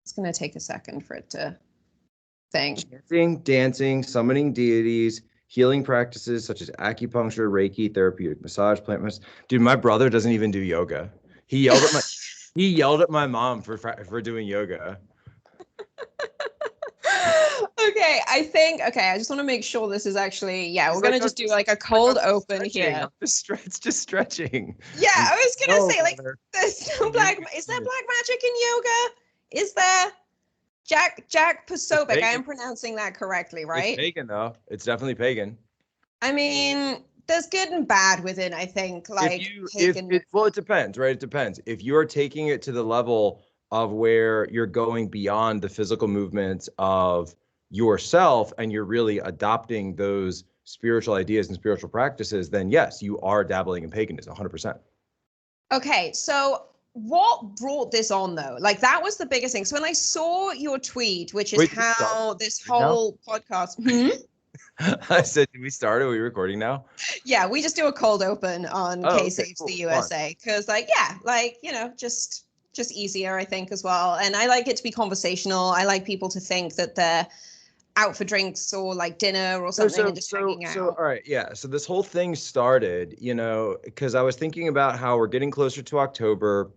It's going to take a second for it to think. Chanting, dancing, summoning deities, healing practices such as acupuncture, Reiki, therapeutic massage, plant medicine. Dude, my brother doesn't even do yoga. He yelled at my mom for doing yoga. Okay, I just want to make sure this is actually, we're going to just do like a cold open here. It's just stretching. Yeah, I was going to say, like, there's no is there black magic in yoga? Is there? Jack Posobiec, I am pronouncing that correctly, right? It's pagan, though. It's definitely pagan. I mean, there's good and bad within, I think, like, well, it depends, right? It depends. If you're taking it to the level of where you're going beyond the physical movements of yourself and you're really adopting those spiritual ideas and spiritual practices, then yes, you are dabbling in paganism 100%. Okay, so what brought this on, though? Like, that was the biggest thing. So when I saw your tweet, which is how this whole podcast... I said, did we start? Are we recording now? Yeah, we just do a cold open on K Saves the USA because, like, just easier, I think, as well. And I like it to be conversational. I like people to think that they're out for drinks or like dinner or something and just hanging out. So, all right, yeah. So this whole thing started, because I was thinking about how we're getting closer to October.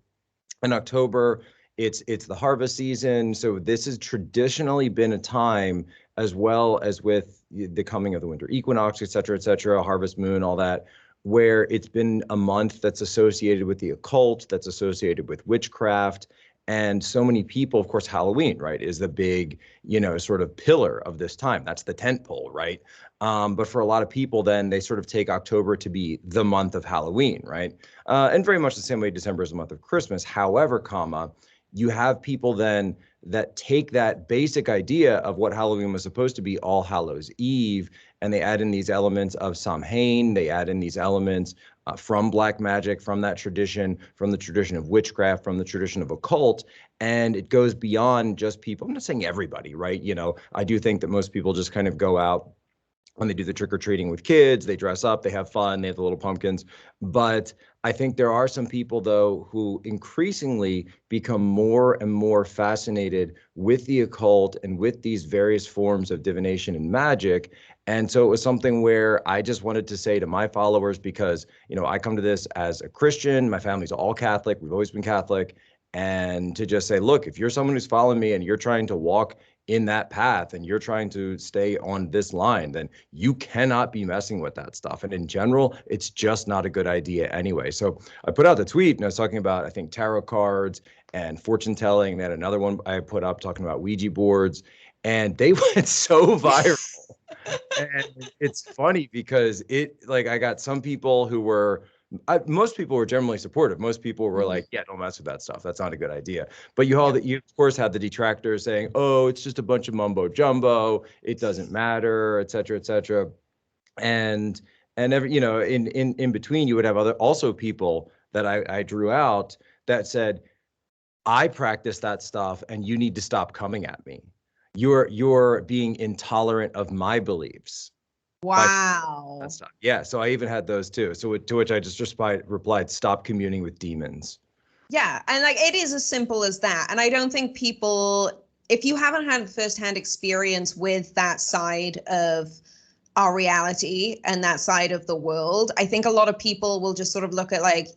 In October, it's the harvest season. So this has traditionally been a time, as well as with the coming of the winter equinox, et cetera, harvest moon, all that, where it's been a month that's associated with the occult, that's associated with witchcraft. And so many people, of course, Halloween, right, is the big, sort of pillar of this time. That's the tent pole, right? But for a lot of people, then they sort of take October to be the month of Halloween, right? And very much the same way December is the month of Christmas. However, you have people then that take that basic idea of what Halloween was supposed to be, All Hallows Eve, and they add in these elements of Samhain. They add in these elements from black magic, from that tradition, from the tradition of witchcraft, from the tradition of occult. And it goes beyond just people. I'm not saying everybody, right? I do think that most people just kind of go out when they do the trick-or-treating with kids, they dress up, they have fun, they have the little pumpkins. But I think there are some people, though, who increasingly become more and more fascinated with the occult and with these various forms of divination and magic. And so it was something where I just wanted to say to my followers, because, I come to this as a Christian, my family's all Catholic, we've always been Catholic, and to just say, look, if you're someone who's following me and you're trying to walk in that path and you're trying to stay on this line, then you cannot be messing with that stuff. And in general, it's just not a good idea anyway. So I put out the tweet and I was talking about, I think, tarot cards and fortune telling. And then another one I put up talking about Ouija boards, and they went so viral. And it's funny because I got some people who were, most people were generally supportive. Most people were like, yeah, don't mess with that stuff. That's not a good idea. But you of course had the detractors saying, oh, it's just a bunch of mumbo jumbo. It doesn't matter, et cetera, et cetera. And every, in between, you would have also people that I drew out that said, I practice that stuff and you need to stop coming at me. You're being intolerant of my beliefs. Wow. Yeah, so I even had those too. So to which I just replied, stop communing with demons. Yeah, and like it is as simple as that. And I don't think people, if you haven't had firsthand experience with that side of our reality and that side of the world, I think a lot of people will just sort of look at like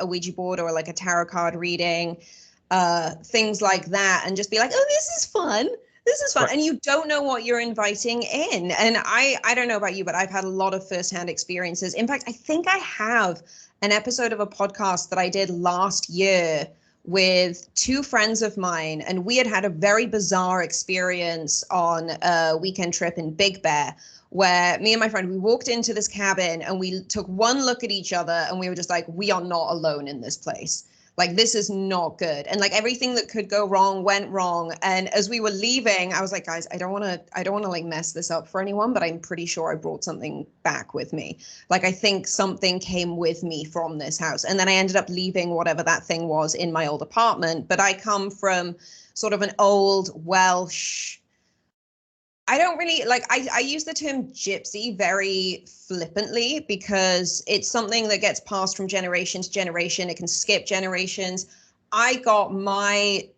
a Ouija board or like a tarot card reading, things like that, and just be like, oh, this is fun. This is fun. Right. And you don't know what you're inviting in. And I don't know about you, but I've had a lot of firsthand experiences. In fact, I think I have an episode of a podcast that I did last year with two friends of mine. And we had a very bizarre experience on a weekend trip in Big Bear, where me and my friend, we walked into this cabin and we took one look at each other and we were just like, we are not alone in this place. Like, this is not good. And like everything that could go wrong went wrong. And as we were leaving, I was like, guys, I don't want to like mess this up for anyone, but I'm pretty sure I brought something back with me. Like, I think something came with me from this house. And then I ended up leaving whatever that thing was in my old apartment. But I come from sort of an old Welsh, I don't really like, I use the term gypsy very flippantly because it's something that gets passed from generation to generation. It can skip generations. I got my,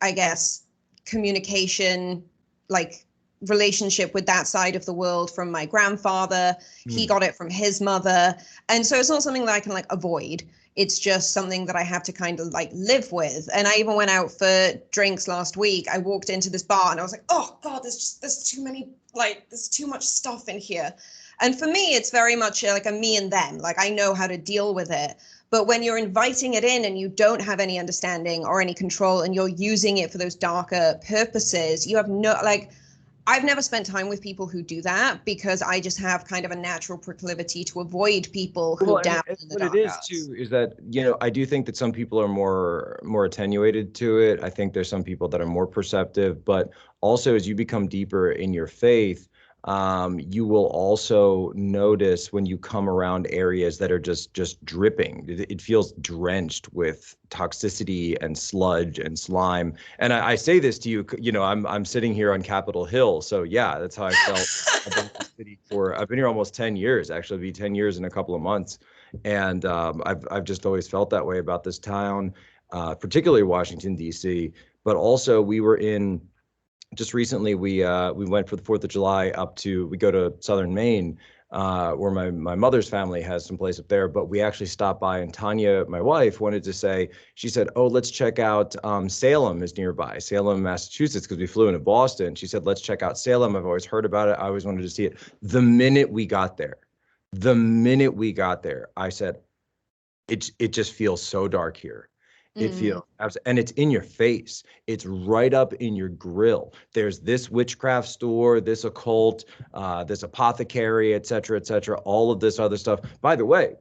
I guess, communication, like relationship with that side of the world from my grandfather. He got it from his mother. And so it's not something that I can like avoid. It's just something that I have to kind of like live with. And I even went out for drinks last week. I walked into this bar and I was like, oh God, there's too many, like there's too much stuff in here. And for me, it's very much like a me and them. Like I know how to deal with it. But when you're inviting it in and you don't have any understanding or any control and you're using it for those darker purposes, you have no, like, I've never spent time with people who do that because I just have kind of a natural proclivity to avoid people who dabble in the dark what it is arts. too is that, you know, I do think that some people are more attenuated to it. I think there's some people that are more perceptive, but also as you become deeper in your faith, you will also notice when you come around areas that are just dripping. It feels drenched with toxicity and sludge and slime. And I say this to you, you know, I'm sitting here on Capitol Hill, so yeah, that's how I felt about the city I've been here almost 10 years. Actually, it'll be 10 years in a couple of months, and I've just always felt that way about this town, particularly Washington D.C. But also we were in. Just recently, we went for the 4th of July we go to southern Maine, where my mother's family has some place up there. But we actually stopped by, and Tanya, my wife, wanted to say, she said, oh, let's check out Salem is nearby, Salem, Massachusetts, because we flew into Boston. She said, let's check out Salem. I've always heard about it. I always wanted to see it. The minute we got there, I said, it just feels so dark here. It feels, and it's in your face. It's right up in your grill. There's this witchcraft store, this occult, this apothecary, et cetera, all of this other stuff. By the way,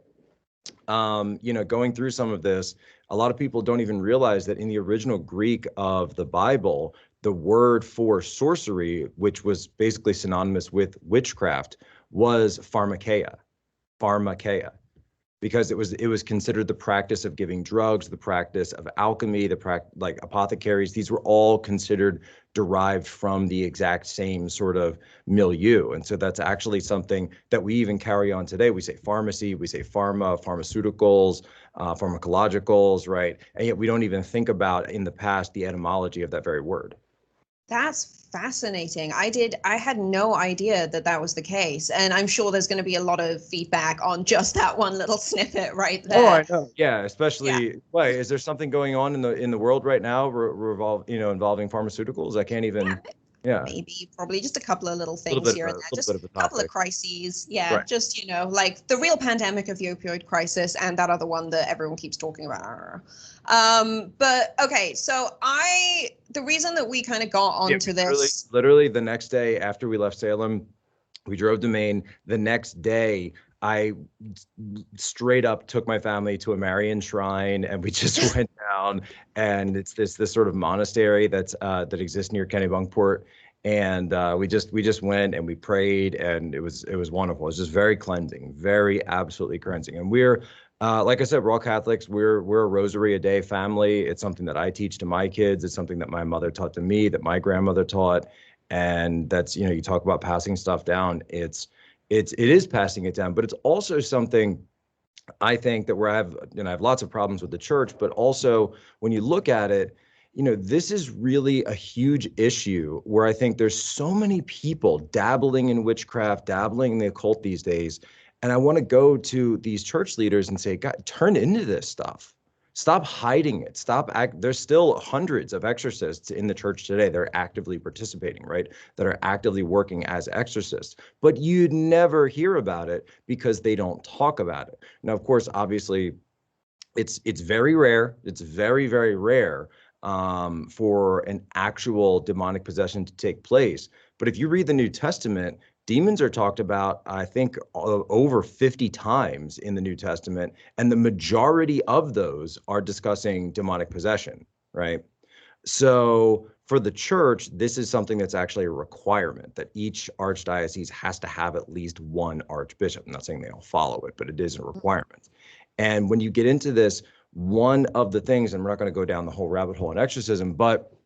you know, going through some of this, a lot of people don't even realize that in the original Greek of the Bible, the word for sorcery, which was basically synonymous with witchcraft, was pharmakeia. Because it was considered the practice of giving drugs, the practice of alchemy, like apothecaries. These were all considered derived from the exact same sort of milieu. And so that's actually something that we even carry on today. We say pharmacy, we say pharmaceuticals, pharmacologicals, right? And yet we don't even think about in the past the etymology of that very word. That's fascinating. I had no idea that was the case. And I'm sure there's going to be a lot of feedback on just that one little snippet right there. Oh, I know. Yeah, especially, why, is there something going on in the world right now involving pharmaceuticals? I can't even, maybe probably just a couple of little things here and there, just a couple of crises. Yeah, right. Just, you know, like the real pandemic of the opioid crisis and that other one that everyone keeps talking about. But okay, so the reason that we kind of got onto this, literally the next day after we left Salem, we drove to Maine. The next day, I straight up took my family to a Marian shrine, and we just went down. And it's this sort of monastery that exists near Kennebunkport, and we just went and we prayed, and it was wonderful. It was just very cleansing, very absolutely cleansing. And we're like I said, we're all Catholics. We're a rosary a day family. It's something that I teach to my kids. It's something that my mother taught to me, that my grandmother taught. And that's, you know, you talk about passing stuff down. It is passing it down, but it's also something I think that I have lots of problems with the church, but also when you look at it, you know, this is really a huge issue where I think there's so many people dabbling in witchcraft, dabbling in the occult these days. And I want to go to these church leaders and say, God, turn into this stuff. Stop hiding it. There's still hundreds of exorcists in the church today that are actively participating, right? That are actively working as exorcists. But you'd never hear about it because they don't talk about it. Now, of course, obviously, it's very rare. It's very, very rare for an actual demonic possession to take place. But if you read the New Testament, demons are talked about, I think, over 50 times in the New Testament, and the majority of those are discussing demonic possession, right? So for the church, this is something that's actually a requirement that each archdiocese has to have at least one archbishop. I'm not saying they all follow it, but it is a requirement. And when you get into this, one of the things, and we're not going to go down the whole rabbit hole in exorcism, but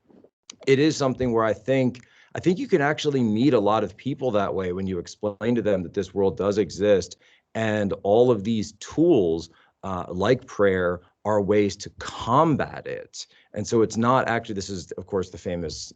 it is something where I think you can actually meet a lot of people that way when you explain to them that this world does exist, and all of these tools like prayer are ways to combat it. And so it's not actually, this is, of course, the famous,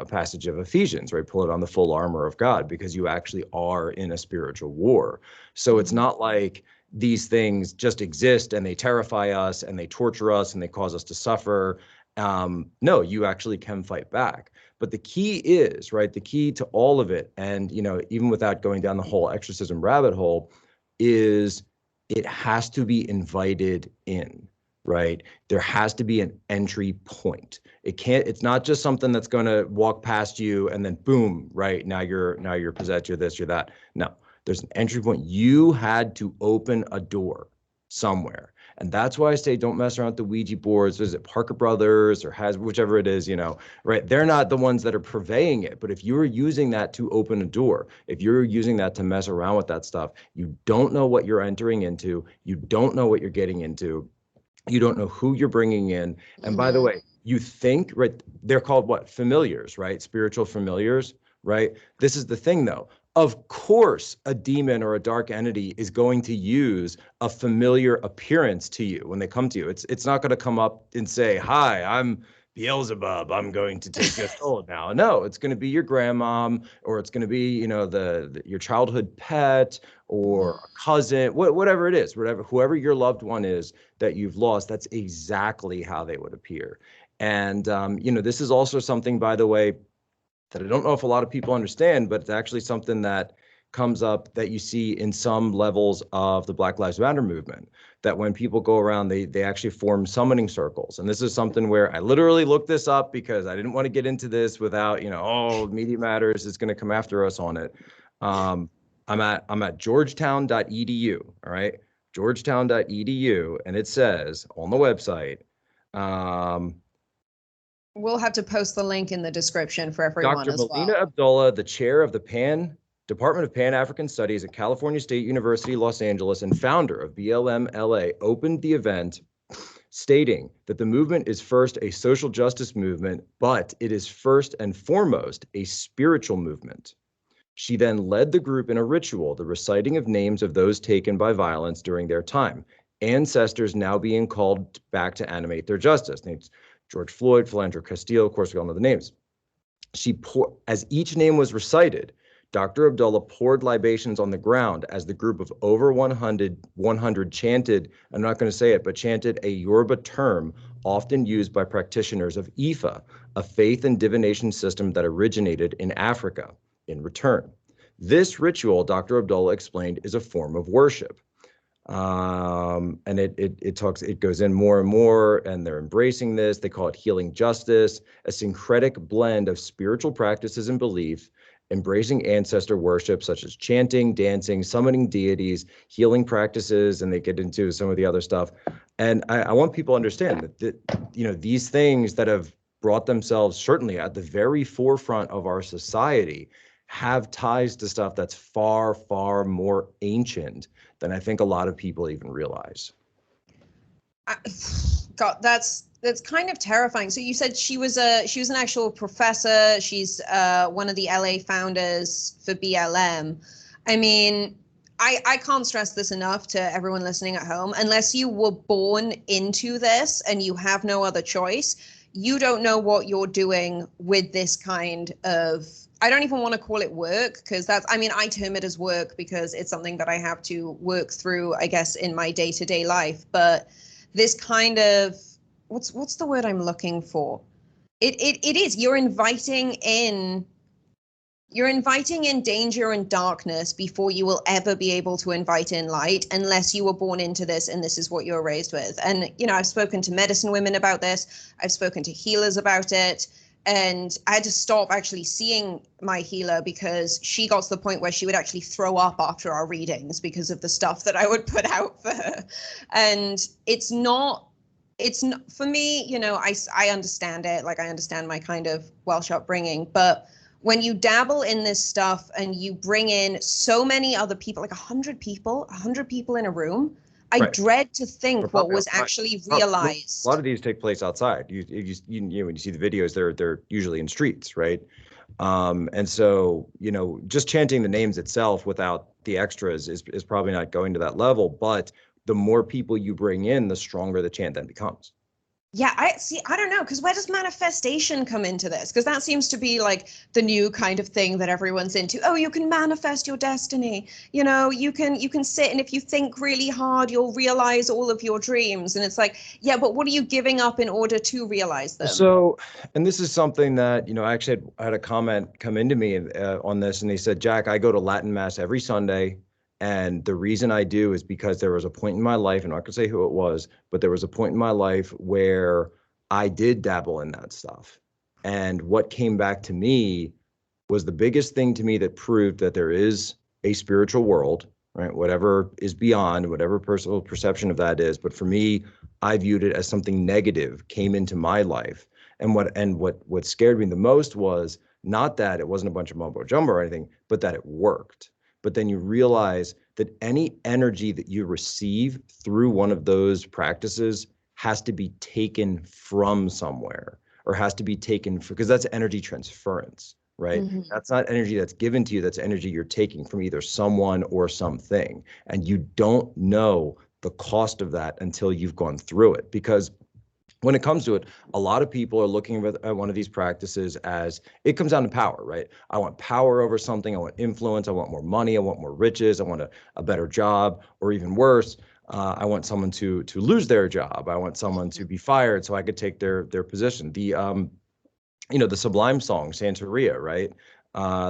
passage of Ephesians, right? Pull it on the full armor of God, because you actually are in a spiritual war. So it's not like these things just exist and they terrify us and they torture us and they cause us to suffer. No, you actually can fight back. But the key is, right, the key to all of it, and, even without going down the whole exorcism rabbit hole, is it has to be invited in, right? There has to be an entry point. It's not just something that's going to walk past you and then boom, right? Now you're possessed, you're this, you're that. No, there's an entry point. You had to open a door somewhere. And that's why I say don't mess around with the Ouija boards. Is it Parker Brothers or whichever it is, right? They're not the ones that are purveying it. But if you're using that to open a door, if you're using that to mess around with that stuff, you don't know what you're entering into. You don't know what you're getting into. You don't know who you're bringing in. And by the way, you think, right, they're called what? Familiars, right? Spiritual familiars, right? This is the thing, though. Of course, a demon or a dark entity is going to use a familiar appearance to you when they come to you. It's not going to come up and say, "Hi, I'm Beelzebub. I'm going to take your soul now." No, it's going to be your grandmom, or it's going to be, your childhood pet or a cousin, whatever it is, whoever your loved one is that you've lost. That's exactly how they would appear. And this is also something, by the way, that I don't know if a lot of people understand, but it's actually something that comes up that you see in some levels of the Black Lives Matter movement, that when people go around, they actually form summoning circles. And this is something where I literally looked this up because I didn't want to get into this without, Media Matters is going to come after us on it. I'm at georgetown.edu, all right? Georgetown.edu, and it says on the website, we'll have to post the link in the description for everyone Dr. as Melina well. Abdullah, the chair of the Department of Pan-African Studies at California State University, Los Angeles, and founder of BLM-LA, opened the event stating that the movement is first a social justice movement, but it is first and foremost a spiritual movement. She then led the group in a ritual, the reciting of names of those taken by violence during their time, ancestors now being called back to animate their justice. Names George Floyd, Philando Castile, of course, we all know the names. As each name was recited, Dr. Abdullah poured libations on the ground as the group of over 100 chanted, I'm not going to say it, but chanted a Yoruba term often used by practitioners of Ifa, a faith and divination system that originated in Africa. In return, this ritual, Dr. Abdullah explained, is a form of worship. And it goes in more and more, and they're embracing this. They call it healing justice, a syncretic blend of spiritual practices and belief, embracing ancestor worship such as chanting, dancing, summoning deities, healing practices, and they get into some of the other stuff. And I want people to understand that these things that have brought themselves certainly at the very forefront of our society have ties to stuff that's far, far more ancient than I think a lot of people even realize. God, that's kind of terrifying. So you said she was an actual professor. She's one of the LA founders for BLM. I mean, I can't stress this enough to everyone listening at home. Unless you were born into this and you have no other choice, you don't know what you're doing with this kind of, I don't even want to call it work, because I term it as work because it's something that I have to work through, I guess, in my day-to-day life. But this kind of, what's the word I'm looking for? It is, you're inviting in danger and darkness before you will ever be able to invite in light, unless you were born into this and this is what you're raised with. And, I've spoken to medicine women about this. I've spoken to healers about it. And I had to stop actually seeing my healer because she got to the point where she would actually throw up after our readings because of the stuff that I would put out for her. And it's not for me, I understand it. Like, I understand my kind of Welsh upbringing, but when you dabble in this stuff and you bring in so many other people, like 100 people in a room, I dread to think what was actually realized. A lot of these take place outside. You when you see the videos, they're usually in streets, right? And so, just chanting the names itself without the extras is probably not going to that level. But the more people you bring in, the stronger the chant then becomes. Yeah, I don't know, because where does manifestation come into this? Because that seems to be like the new kind of thing that everyone's into. Oh, you can manifest your destiny. You know, you can sit, and if you think really hard, you'll realize all of your dreams. And it's like, yeah, but what are you giving up in order to realize them? So, and this is something that, I actually had a comment come into me on this, and they said, Jack, I go to Latin Mass every Sunday. And the reason I do is because there was a point in my life, and I'm not going to say who it was, but there was a point in my life where I did dabble in that stuff. And what came back to me was the biggest thing to me that proved that there is a spiritual world, right? Whatever is beyond, whatever personal perception of that is. But for me, I viewed it as something negative came into my life. And what scared me the most was not that it wasn't a bunch of mumbo jumbo or anything, but that it worked. But then you realize that any energy that you receive through one of those practices has to be taken from somewhere, or has to be taken because that's energy transference, right? Mm-hmm. That's not energy that's given to you. That's energy you're taking from either someone or something. And you don't know the cost of that until you've gone through it. Because when it comes to it, a lot of people are looking at one of these practices as it comes down to power, right? I want power over something. I want influence. I want more money. I want more riches. I want a better job, or even worse, I want someone to lose their job. I want someone to be fired so I could take their position. The Sublime song, Santeria, right?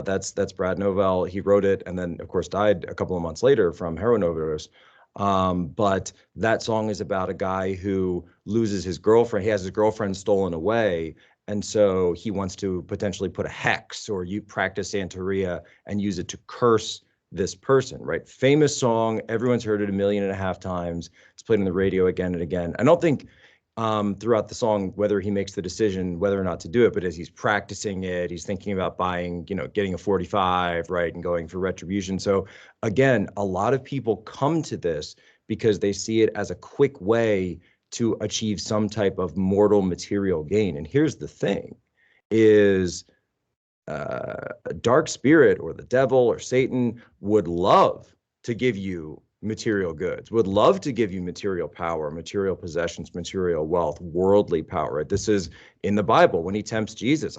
That's Brad Novell. He wrote it, and then of course died a couple of months later from heroin overdose. But that song is about a guy who loses his girlfriend. He has his girlfriend stolen away. And so he wants to potentially put a hex, or you practice Santeria and use it to curse this person, right? Famous song. Everyone's heard it 1.5 million times. It's played on the radio again and again. I don't think throughout the song whether he makes the decision whether or not to do it, but as he's practicing it, he's thinking about buying, getting a 45, right, and going for retribution. So again, a lot of people come to this because they see it as a quick way to achieve some type of mortal material gain. And here's the thing is a dark spirit or the devil or Satan would love to give you material goods, would love to give you material power, material possessions, material wealth, worldly power. Right? This is in the Bible when he tempts Jesus.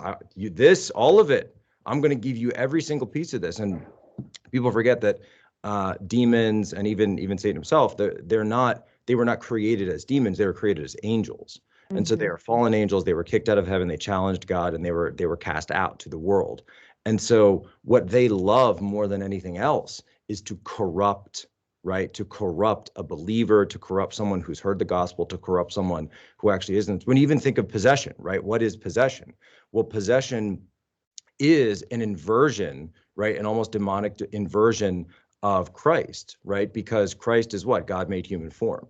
All of it, I'm going to give you every single piece of this. And people forget that demons and even Satan himself, they were not created as demons. They were created as angels. And so they are fallen angels. They were kicked out of heaven. They challenged God, and they were cast out to the world. And so what they love more than anything else is to corrupt, right? To corrupt a believer, to corrupt someone who's heard the gospel, to corrupt someone who actually isn't. When you even think of possession, right? What is possession? Well, possession is an inversion, right? An almost demonic inversion of Christ, right? Because Christ is what? God made human form.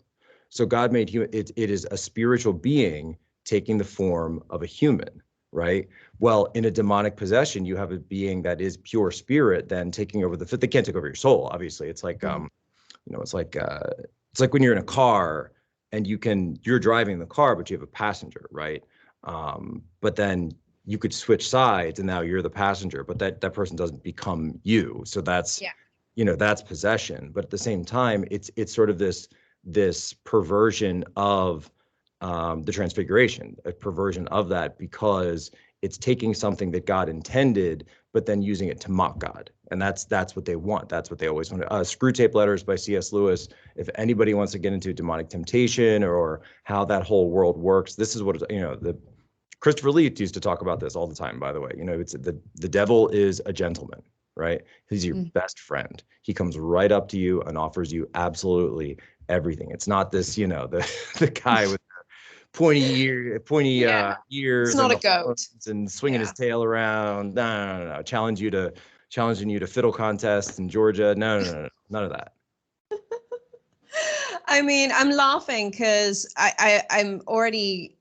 So God made human, it is a spiritual being taking the form of a human, right? Well, in a demonic possession, you have a being that is pure spirit then taking over they can't take over your soul, obviously. It's like, it's like when you're in a car and you're driving the car, but you have a passenger, right? But then you could switch sides and now you're the passenger, but that person doesn't become you. So that's, that's possession. But at the same time, it's sort of this perversion of the transfiguration, a perversion of that, because it's taking something that God intended, but then using it to mock God. And that's what they want. That's what they always want. Screw Tape Letters by C.S. Lewis. If anybody wants to get into demonic temptation or how that whole world works, this is what, the Christopher Lee used to talk about this all the time, by the way. It's the devil is a gentleman, right? He's your best friend. He comes right up to you and offers you absolutely everything. It's not this, the guy with pointy ears. It's not a goat and swinging his tail around. No. Challenging you to fiddle contests in Georgia. No, none of that. I mean, I'm laughing because I'm already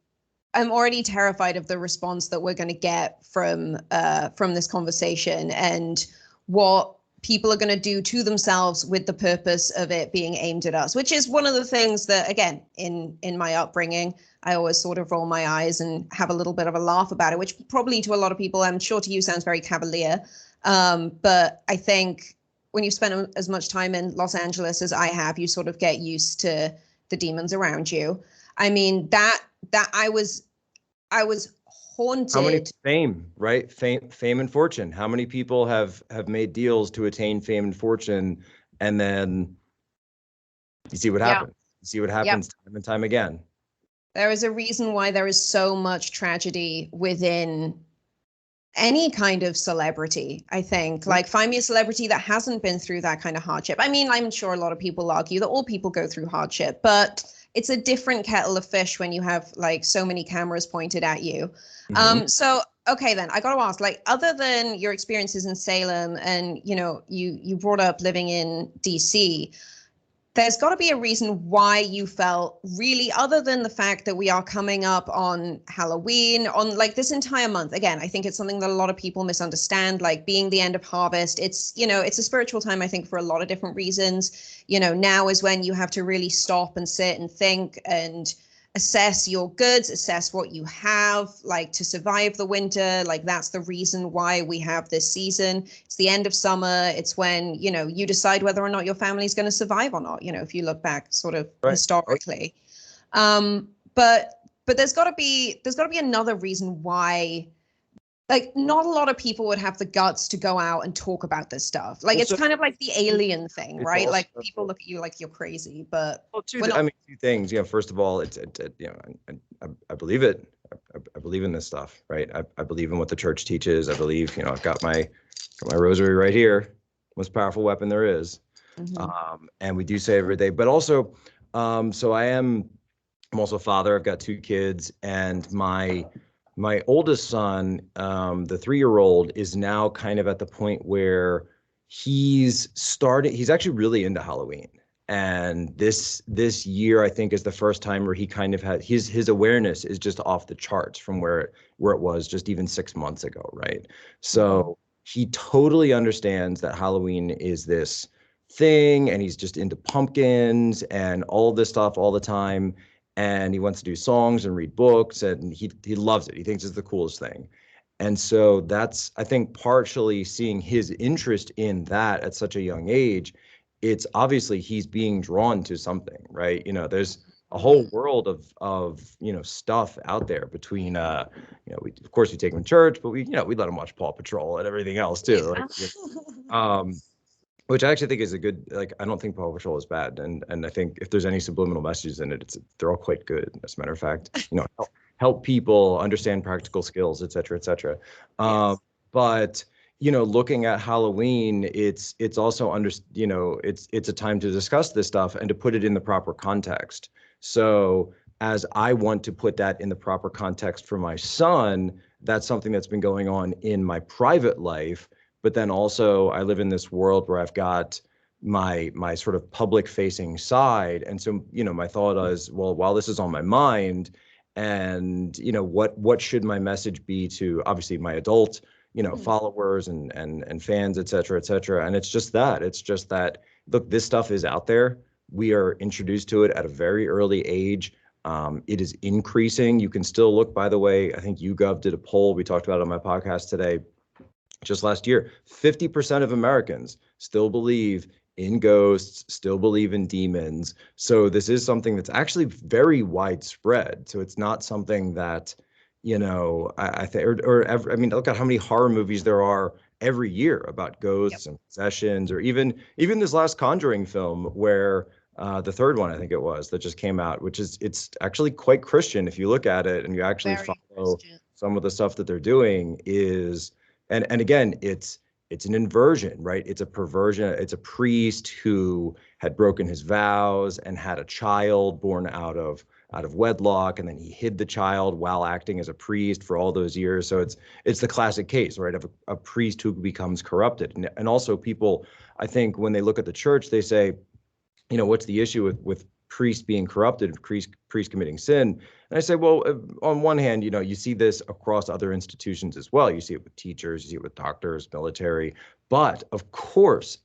terrified of the response that we're going to get from this conversation and what people are going to do to themselves with the purpose of it being aimed at us, which is one of the things that, again, in my upbringing, I always sort of roll my eyes and have a little bit of a laugh about it, which probably to a lot of people, I'm sure to you, sounds very cavalier. But I think when you spend as much time in Los Angeles as I have, you sort of get used to the demons around you. I mean, that I was haunted. How many fame, right? Fame and fortune. How many people have made deals to attain fame and fortune, and then you see what happens. You see what happens time and time again. There is a reason why there is so much tragedy within any kind of celebrity, I think. Like, find me a celebrity that hasn't been through that kind of hardship. I mean, I'm sure a lot of people argue that all people go through hardship, but it's a different kettle of fish when you have like so many cameras pointed at you. So okay, then I got to ask, like, other than your experiences in Salem, and you brought up living in DC, there's got to be a reason why you felt really, other than the fact that we are coming up on Halloween, on like this entire month. Again, I think it's something that a lot of people misunderstand, like being the end of harvest. It's, it's a spiritual time, I think, for a lot of different reasons. Now is when you have to really stop and sit and think and assess your goods, assess what you have, like, to survive the winter. Like, that's the reason why we have this season. It's the end of summer. It's when, you decide whether or not your family is going to survive or not, if you look back sort of historically. But there's got to be another reason why, like, not a lot of people would have the guts to go out and talk about this stuff. Like, it's kind of like the alien thing, right? Like, people look at you like you're crazy, but two things. First of all, I believe it. I believe in this stuff, right? I believe in what the church teaches. I believe, I've got my rosary right here, most powerful weapon there is. And we do say every day. But also, so I'm also a father. I've got 2 kids, and my oldest son, the 3-year-old, is now kind of at the point where he's actually really into Halloween. And this year, I think, is the first time where he kind of had his awareness is just off the charts from where it was just even 6 months ago, right? So he totally understands that Halloween is this thing, and he's just into pumpkins and all this stuff all the time. And he wants to do songs and read books, and he loves it. He thinks it's the coolest thing. And so that's, I think, partially seeing his interest in that at such a young age. It's obviously he's being drawn to something, right? There's a whole world of stuff out there between we, of course, we take him to church, but we let him watch Paw Patrol and everything else too. Which I actually think is a good, like, I don't think Paw Patrol is bad. And I think if there's any subliminal messages in it, they're all quite good, as a matter of fact. Help people understand practical skills, et cetera, et cetera. Yes. But, looking at Halloween, it's also it's a time to discuss this stuff and to put it in the proper context. So as I want to put that in the proper context for my son, that's something that's been going on in my private life. But then also I live in this world where I've got my sort of public facing side. And so, my thought is, well, while this is on my mind, and, what should my message be to obviously my adult, followers and fans, et cetera, et cetera. And it's just that, look, this stuff is out there. We are introduced to it at a very early age. It is increasing. You can still look, by the way, I think YouGov did a poll. We talked about it on my podcast today. Just last year, 50% of Americans still believe in ghosts, still believe in demons. So this is something that's actually very widespread. So it's not something that, I think, I mean, look at how many horror movies there are every year about ghosts and possessions, or even this last Conjuring film where the 3rd one, I think it was, that just came out, which it's actually quite Christian if you look at it and you actually follow some of the stuff that they're doing is. And again, it's an inversion, right? It's a perversion. It's a priest who had broken his vows and had a child born out of wedlock, and then he hid the child while acting as a priest for all those years. So it's the classic case, right, of a priest who becomes corrupted. And also people, I think, when they look at the church, they say, what's the issue with priest being corrupted, priest committing sin? And I say, well, on one hand, you see this across other institutions as well. You see it with teachers, you see it with doctors, military. But of course,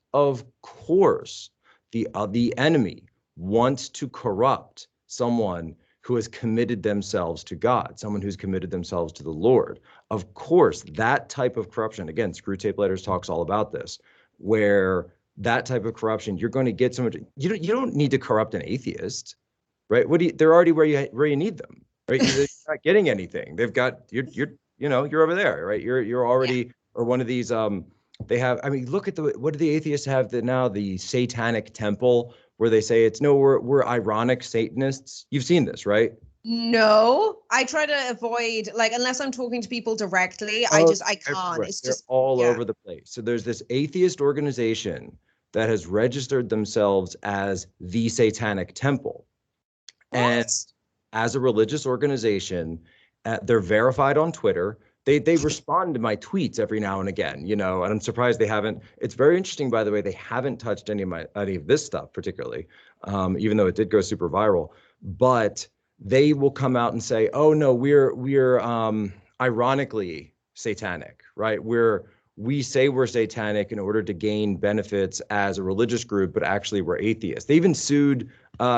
the enemy wants to corrupt someone who has committed themselves to God, someone who's committed themselves to the Lord. Of course, that type of corruption, again, Screwtape Letters talks all about this, where that type of corruption, you're going to get so much. You don't need to corrupt an atheist, right? They're already where you need them, right? They're not getting anything. They've got you're over there, right? You're already or one of these they have. I mean, look at what do the atheists have that now? The Satanic Temple, where they say we're ironic Satanists. You've seen this, right? No, I try to avoid, like, unless I'm talking to people directly, I can't. Everywhere. It's They're just all over the place. So there's this atheist organization that has registered themselves as the Satanic Temple. What? And as a religious organization, they're verified on Twitter. They respond to my tweets every now and again, and I'm surprised they haven't. It's very interesting, by the way, they haven't touched any of this stuff particularly, even though it did go super viral. But they will come out and say, "Oh no, we're ironically satanic, right? We say we're satanic in order to gain benefits as a religious group, but actually we're atheists." They even sued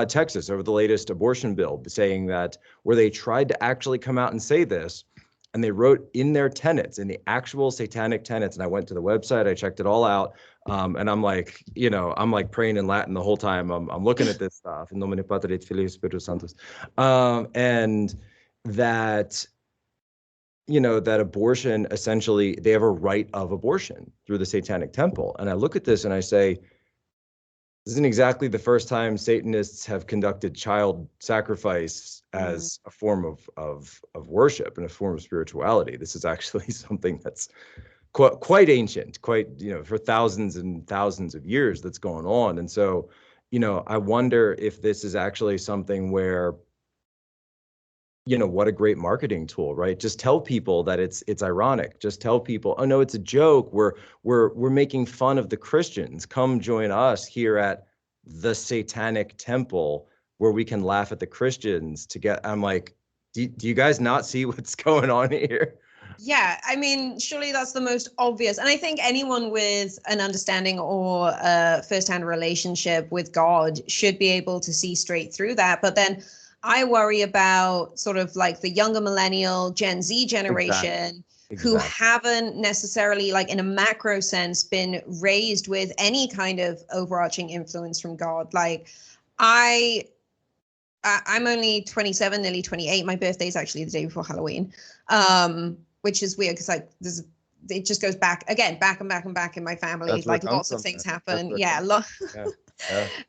Texas over the latest abortion bill, saying that where they tried to actually come out and say this, and they wrote in their tenets, in the actual satanic tenets, and I went to the website, I checked it all out, and I'm like, I'm like praying in Latin the whole time. I'm looking at this stuff, in nomine Patri et Filii et Spiritus Sanctus, and that that abortion, essentially, they have a right of abortion through the Satanic Temple. And I look at this and I say, this isn't exactly the first time Satanists have conducted child sacrifice as a form of worship and a form of spirituality. This is actually something that's quite ancient, quite, for thousands and thousands of years that's going on. And so, I wonder if this is actually something where, what a great marketing tool, right? Just tell people that it's ironic. Just tell people, oh no, it's a joke. We're making fun of the Christians. Come join us here at the Satanic Temple, where we can laugh at the Christians to get. I'm like, do you guys not see what's going on here? Yeah, I mean, surely that's the most obvious. And I think anyone with an understanding or a firsthand relationship with God should be able to see straight through that. But then I worry about sort of like the younger millennial Gen Z generation who haven't necessarily, like in a macro sense, been raised with any kind of overarching influence from God. Like I'm only 27, nearly 28. My birthday is actually the day before Halloween, which is weird because it just goes back and back in my family. Like lots of things happen. Yeah,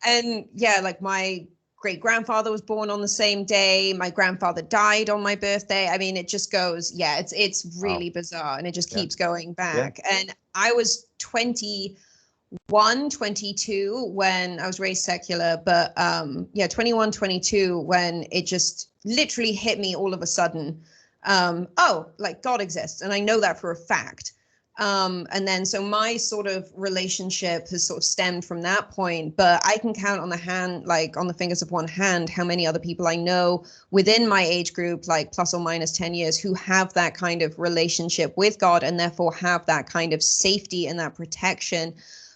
and like my great grandfather was born on the same day. My grandfather died on my birthday. I mean, it just goes. Yeah, it's really bizarre, and it just keeps going back. And I was 21, 22 when I was raised secular, but 21, 22 when it just literally hit me all of a sudden. Like God exists, and I know that for a fact. And then so my sort of relationship has sort of stemmed from that point, but I can count on the fingers of one hand how many other people I know within my age group, like plus or minus 10 years, who have that kind of relationship with God and therefore have that kind of safety and that protection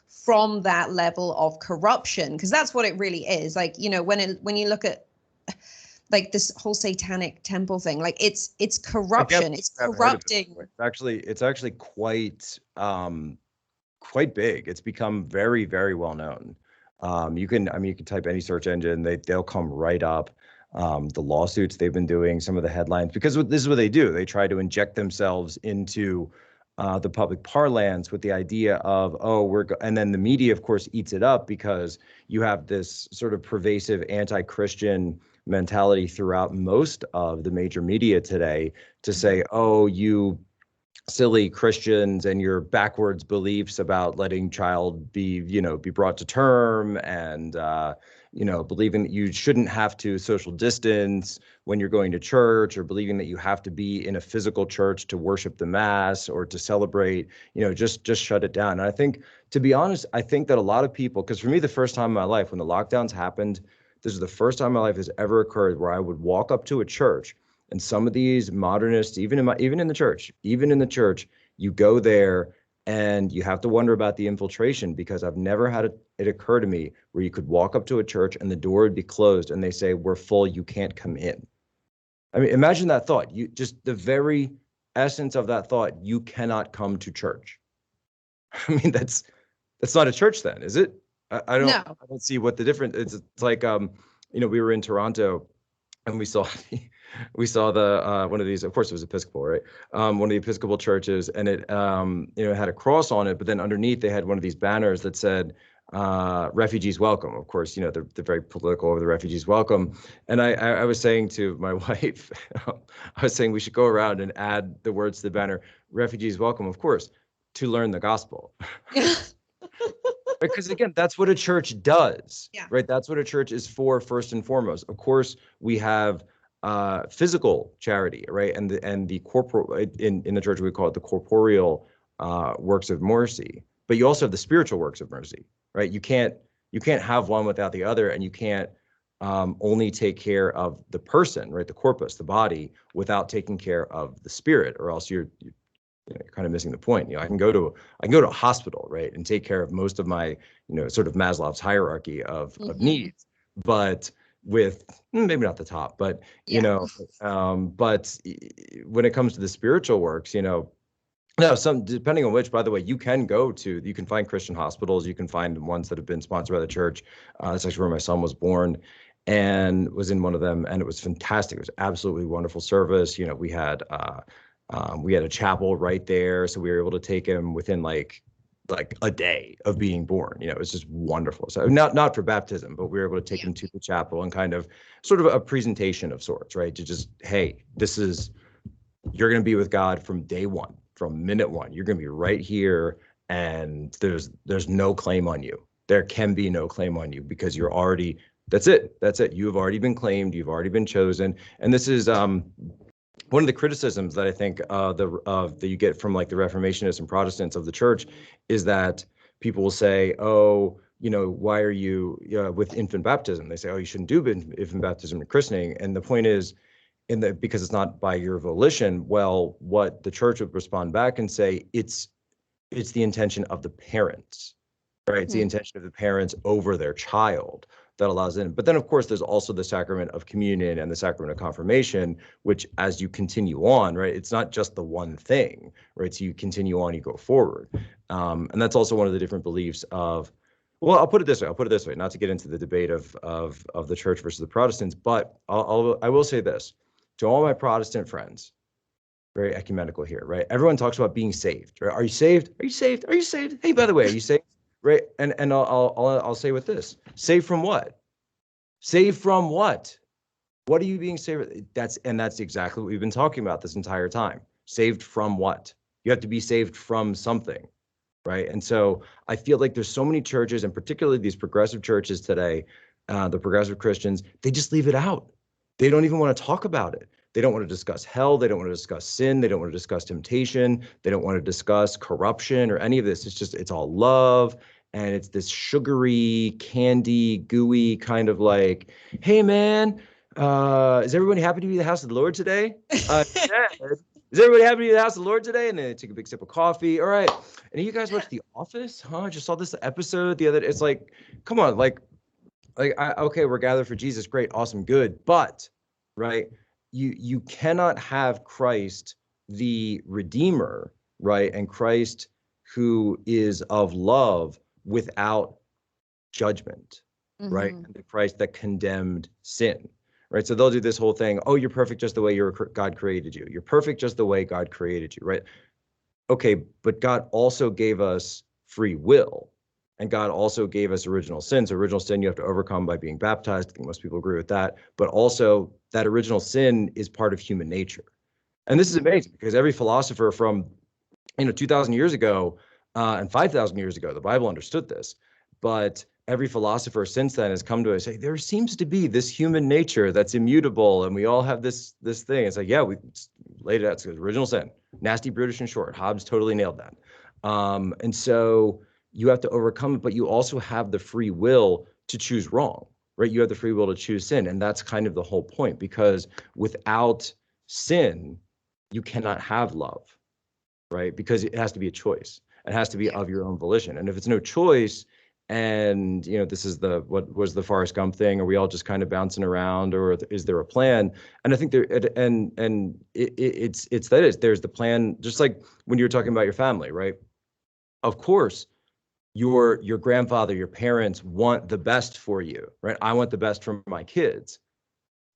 from that level of corruption, because that's what it really is. Like, when you look at like this whole Satanic Temple thing, like it's corruption, it's corrupting. It's actually quite big. It's become very, very well known. You can type any search engine, they'll come right up. The lawsuits they've been doing, some of the headlines, because this is what they do. They try to inject themselves into the public parlance with the idea of, and then the media, of course, eats it up, because you have this sort of pervasive anti-Christian mentality throughout most of the major media today to say, oh, you silly Christians and your backwards beliefs about letting child be brought to term, and believing that you shouldn't have to social distance when you're going to church, or believing that you have to be in a physical church to worship the mass or to celebrate, just shut it down. And I think, to be honest, I think that a lot of people, because for me, the first time in my life when the lockdowns happened, this is the first time in my life has ever occurred where I would walk up to a church, and some of these modernists, even in the church, you go there and you have to wonder about the infiltration, because I've never had it occur to me where you could walk up to a church and the door would be closed and they say, "We're full, you can't come in." I mean, imagine that thought. You just, the very essence of that thought, you cannot come to church. I mean, that's That's not a church then, is it? I don't No. I don't see what the difference is. It's like we were in Toronto and we saw we saw the one of these, of course it was Episcopal, right? One of the Episcopal churches, and it had a cross on it, but then underneath they had one of these banners that said refugees welcome. Of course, they're very political over the refugees welcome. And I was saying to my wife, I was saying we should go around and add the words to the banner, refugees welcome, of course, to learn the gospel. Because again, that's what a church does, Yeah. right? That's what a church is for, first and foremost. Of course, we have physical charity, right? And the corporal in the church, we call it the corporeal works of mercy. But you also have the spiritual works of mercy, right? You can't have one without the other, and you can't only take care of the person, right? The corpus, the body, without taking care of the spirit, or else you're kind of missing the point. I can go to a hospital, right, and take care of most of my, sort of Maslow's hierarchy of needs, but with maybe not the top, but but when it comes to the spiritual works, no, some depending on which, by the way, you can find Christian hospitals, you can find ones that have been sponsored by the church. That's actually where my son was born, and was in one of them, and it was fantastic. It was absolutely wonderful service. We had a chapel right there, so we were able to take him within like a day of being born. It was just wonderful. So not for baptism, but we were able to take him to the chapel and kind of sort of a presentation of sorts, right? To just, hey, you're going to be with God from day one, from minute one. You're going to be right here, and there's no claim on you. There can be no claim on you because you're already. That's it. You have already been claimed. You've already been chosen, and this is one of the criticisms that I think that you get from like the Reformationists and Protestants of the church is that people will say, oh, why are you with infant baptism? They say, oh, you shouldn't do infant baptism and christening. And the point is, because it's not by your volition. Well, what the church would respond back and say, it's the intention of the parents, right? It's the intention of the parents over their child that allows in. But then, of course, there's also the sacrament of communion and the sacrament of confirmation, which as you continue on, right, it's not just the one thing, right? So you continue on, you go forward. And that's also one of the different beliefs of, well, I'll put it this way, not to get into the debate of the church versus the Protestants, but I will say this to all my Protestant friends, very ecumenical here, right? Everyone talks about being saved, right? Are you saved? Are you saved? Are you saved? Hey, by the way, are you saved? Right. And I'll say with this, saved from what? Saved from what? What are you being saved? That's exactly what we've been talking about this entire time. Saved from what? You have to be saved from something, right? And so I feel like there's so many churches, and particularly these progressive churches today, the progressive Christians, they just leave it out. They don't even want to talk about it. They don't want to discuss hell. They don't want to discuss sin. They don't want to discuss temptation. They don't want to discuss corruption or any of this. It's all love. And it's this sugary, candy, gooey kind of like, hey, man, is everybody happy to be in the house of the Lord today? Yeah. Is everybody happy to be in the house of the Lord today? And then they take a big sip of coffee. All right. And you guys watch The Office? Huh? I just saw this episode the other day. It's like, come on, okay, we're gathered for Jesus. Great, awesome, good. But, right, you cannot have Christ, the Redeemer, right, and Christ who is of love without judgment, right? And the Christ that condemned sin, right? So they'll do this whole thing. Oh, you're perfect just the way God created you. You're perfect just the way God created you, right? Okay, but God also gave us free will. And God also gave us original sin. So original sin you have to overcome by being baptized. I think most people agree with that. But also that original sin is part of human nature. And this is amazing because every philosopher from 2,000 years ago and 5,000 years ago, the Bible understood this. But every philosopher since then has come to us and say, there seems to be this human nature that's immutable. And we all have this thing. It's like, yeah, we laid it out. It's original sin, nasty, brutish, and short. Hobbes totally nailed that. And so you have to overcome it, but you also have the free will to choose wrong, right? You have the free will to choose sin. And that's kind of the whole point, because without sin, you cannot have love, right? Because it has to be a choice. It has to be of your own volition. And if it's no choice, and this is what was the Forrest Gump thing? Are we all just kind of bouncing around, or is there a plan? And I think there's the plan, just like when you were talking about your family, right? Of course, your grandfather, your parents want the best for you, right? I want the best for my kids,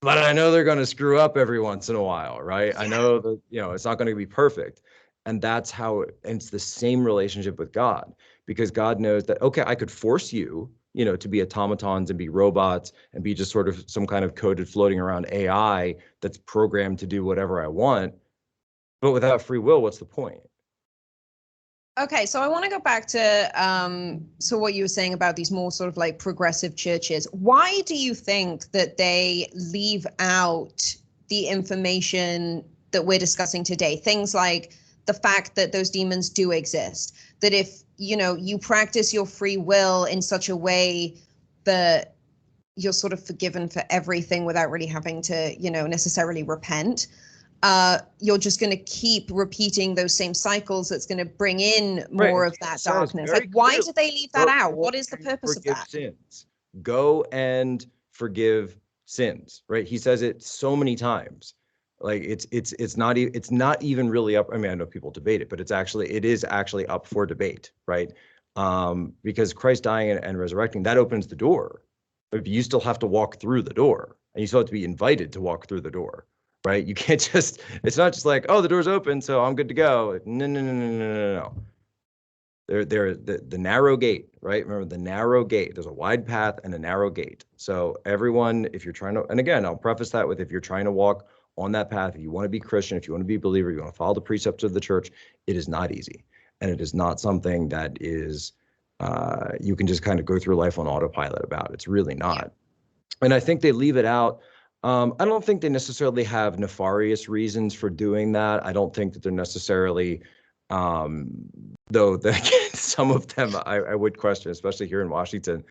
but I know they're going to screw up every once in a while, right? Yeah. I know that, it's not going to be perfect. And that's how and it's the same relationship with God, because God knows that, okay, I could force you, to be automatons and be robots and be just sort of some kind of coded floating around AI that's programmed to do whatever I want. But without free will, what's the point? Okay, so I want to go back to so what you were saying about these more sort of like progressive churches. Why do you think that they leave out the information that we're discussing today? Things like the fact that those demons do exist, that if, you practice your free will in such a way that you're sort of forgiven for everything without really having to, necessarily repent. You're just going to keep repeating those same cycles. That's going to bring in more Right. of that darkness. Like, Why why do they leave that out? What is the purpose of that? Sins. Go and forgive sins. Right. He says it so many times. Like it's not even really up. I mean, I know people debate it, but it is actually up for debate, right? Because Christ dying and resurrecting, that opens the door, but you still have to walk through the door, and you still have to be invited to walk through the door. Right? You can't just, it's not just like, oh, the door's open, so I'm good to go. No, no, no, no, no, no, no. The narrow gate, right? Remember the narrow gate. There's a wide path and a narrow gate. So everyone, if you're trying to, and again, I'll preface that with, if you're trying to walk on that path, if you want to be Christian, if you want to be a believer, you want to follow the precepts of the church, it is not easy. And it is not something that is, you can just kind of go through life on autopilot about. It's really not. And I think they leave it out. I don't think they necessarily have nefarious reasons for doing that. I don't think that they're necessarily, though that some of them I would question, especially here in Washington.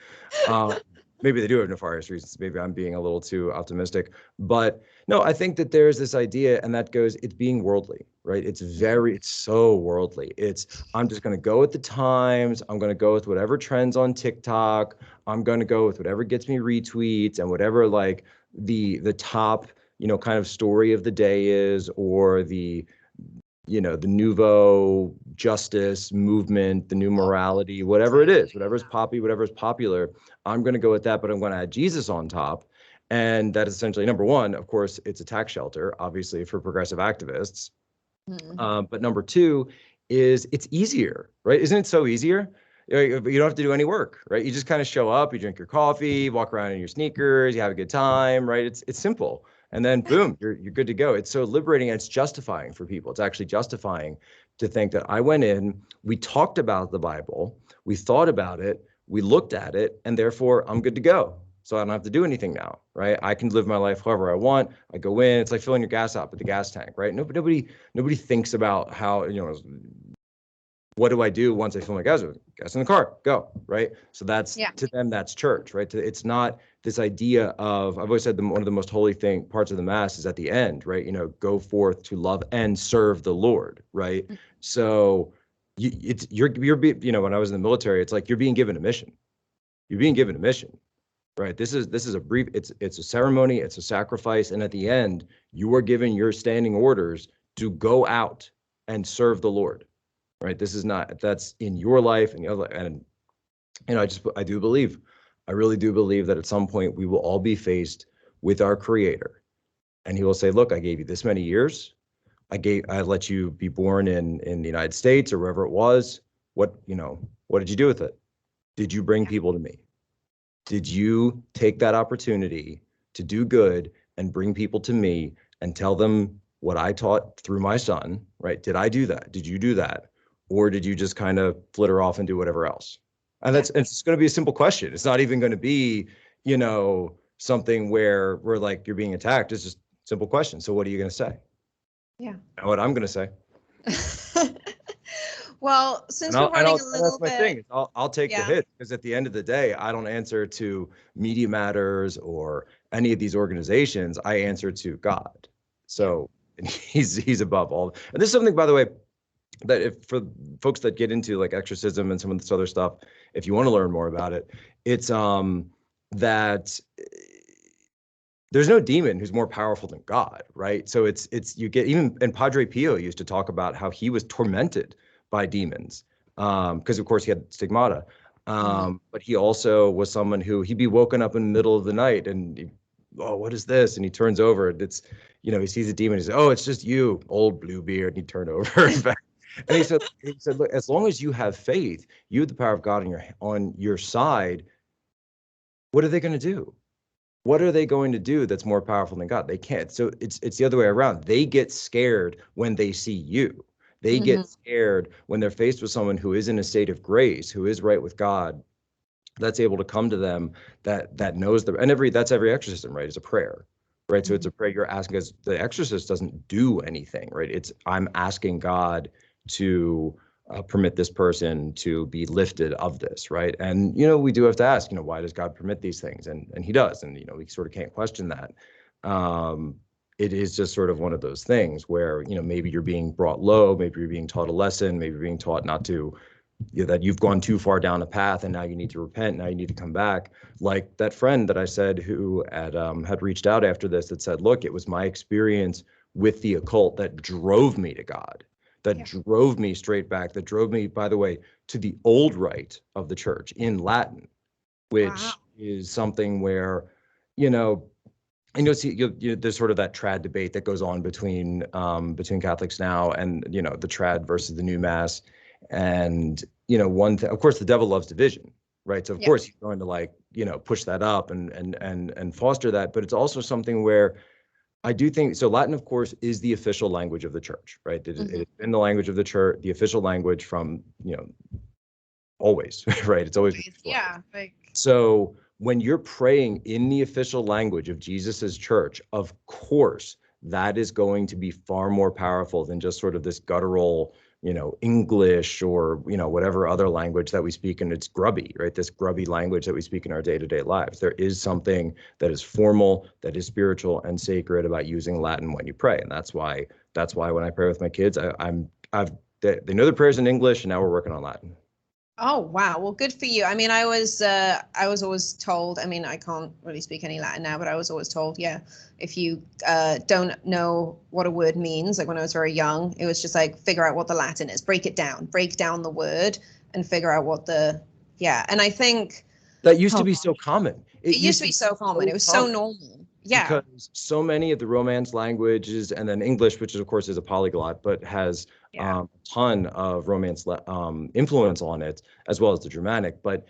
Maybe they do have nefarious reasons. Maybe I'm being a little too optimistic. But no, I think that there's this idea, and that goes, it's being worldly, right? It's so worldly. I'm just going to go with the times. I'm going to go with whatever trends on TikTok. I'm going to go with whatever gets me retweets and whatever like the top, kind of story of the day is, or the nouveau justice movement, the new morality, whatever it is, whatever's poppy, whatever's popular, I'm going to go with that, but I'm going to add Jesus on top. And that is essentially, number one, of course, it's a tax shelter, obviously, for progressive activists. But number two is it's easier, right? Isn't it so easier? You don't have to do any work, right? You just kind of show up, you drink your coffee, walk around in your sneakers, you have a good time, right? It's simple. And then boom, you're good to go. It's so liberating, and it's justifying for people. It's actually justifying to think that I went in, we talked about the Bible, we thought about it, we looked at it, and therefore I'm good to go. So I don't have to do anything now, right? I can live my life however I want. I go in, it's like filling your gas up at the gas tank, right? Nobody thinks about how, what do I do once I fill my gas? Gas in the car, go, right? So that's, to them, that's church, right? It's not this idea of, I've always said one of the most holy parts of the Mass is at the end, right? Go forth to love and serve the Lord, right? So you're when I was in the military, it's like you're being given a mission. You're being given a mission, right? This is a brief, it's a ceremony, it's a sacrifice, and at the end, you are given your standing orders to go out and serve the Lord. Right. This is not, that's in your life and the other. And, I really do believe that at some point we will all be faced with our Creator, and he will say, look, I gave you this many years. I let you be born in the United States or wherever it was. What did you do with it? Did you bring people to me? Did you take that opportunity to do good and bring people to me and tell them what I taught through my son, right? Did I do that? Did you do that? Or did you just kind of flitter off and do whatever else? And it's going to be a simple question. It's not even going to be, something where we're like, you're being attacked. It's just a simple question. So what are you going to say? Yeah. And what I'm going to say. Well, since we're running a little bit, thing. I'll take the hit, because at the end of the day, I don't answer to Media Matters or any of these organizations. I answer to God. So and he's above all. And this is something, by the way, that if for folks that get into like exorcism and some of this other stuff, if you want to learn more about it, it's that there's no demon who's more powerful than God, right? So it's you get, even, and Padre Pio used to talk about how he was tormented by demons. because of course he had stigmata. But he also was someone who he'd be woken up in the middle of the night and oh, what is this? And he turns over and it's, he sees a demon. He says, oh, it's just you, old Bluebeard. And he turned over. And he said, look, as long as you have faith, you have the power of God on your side. What are they going to do? What are they going to do that's more powerful than God? They can't. So it's the other way around. They get scared when they see you. They get scared when they're faced with someone who is in a state of grace, who is right with God, that's able to come to them, that knows them. And that's every exorcism, right? It's a prayer, right? So it's a prayer you're asking, because the exorcist doesn't do anything, right? I'm asking God to permit this person to be lifted of this, right? And we do have to ask, why does God permit these things? And he does, and we sort of can't question that. It is just sort of one of those things where maybe you're being brought low, maybe you're being taught a lesson, maybe you're being taught not to, that you've gone too far down a path and now you need to repent, now you need to come back. Like that friend that I said who had reached out after this, that said, look, it was my experience with the occult that drove me to God, that drove me straight back, that drove me, by the way, to the old rite of the church in Latin, which is something where, see, there's sort of that trad debate that goes on between Catholics now and, the trad versus the new mass. And, one thing, of course, the devil loves division, right? So of course he's going to push that up and foster that. But it's also something where I do think, so Latin, of course, is the official language of the church, right? It has been the language of the church, the official language from, always, right? It's always. Yeah. So when you're praying in the official language of Jesus's church, of course, that is going to be far more powerful than just sort of this guttural, English or, whatever other language that we speak. And it's grubby, right? This grubby language that we speak in our day-to-day lives. There is something that is formal, that is spiritual and sacred about using Latin when you pray. And that's why when I pray with my kids, they know the prayers in English, and now we're working on Latin. Oh, wow. Well, good for you. I mean, I was always told, I mean, I can't really speak any Latin now, but I was always told, if you don't know what a word means, like when I was very young, it was just like, figure out what the Latin is, break down the word and figure out what and I think that used to be so common. It used to be so common. It was so normal. Yeah. Because so many of the Romance languages, and then English, which of course is a polyglot, but has a ton of Romance influence on it, as well as the Germanic. But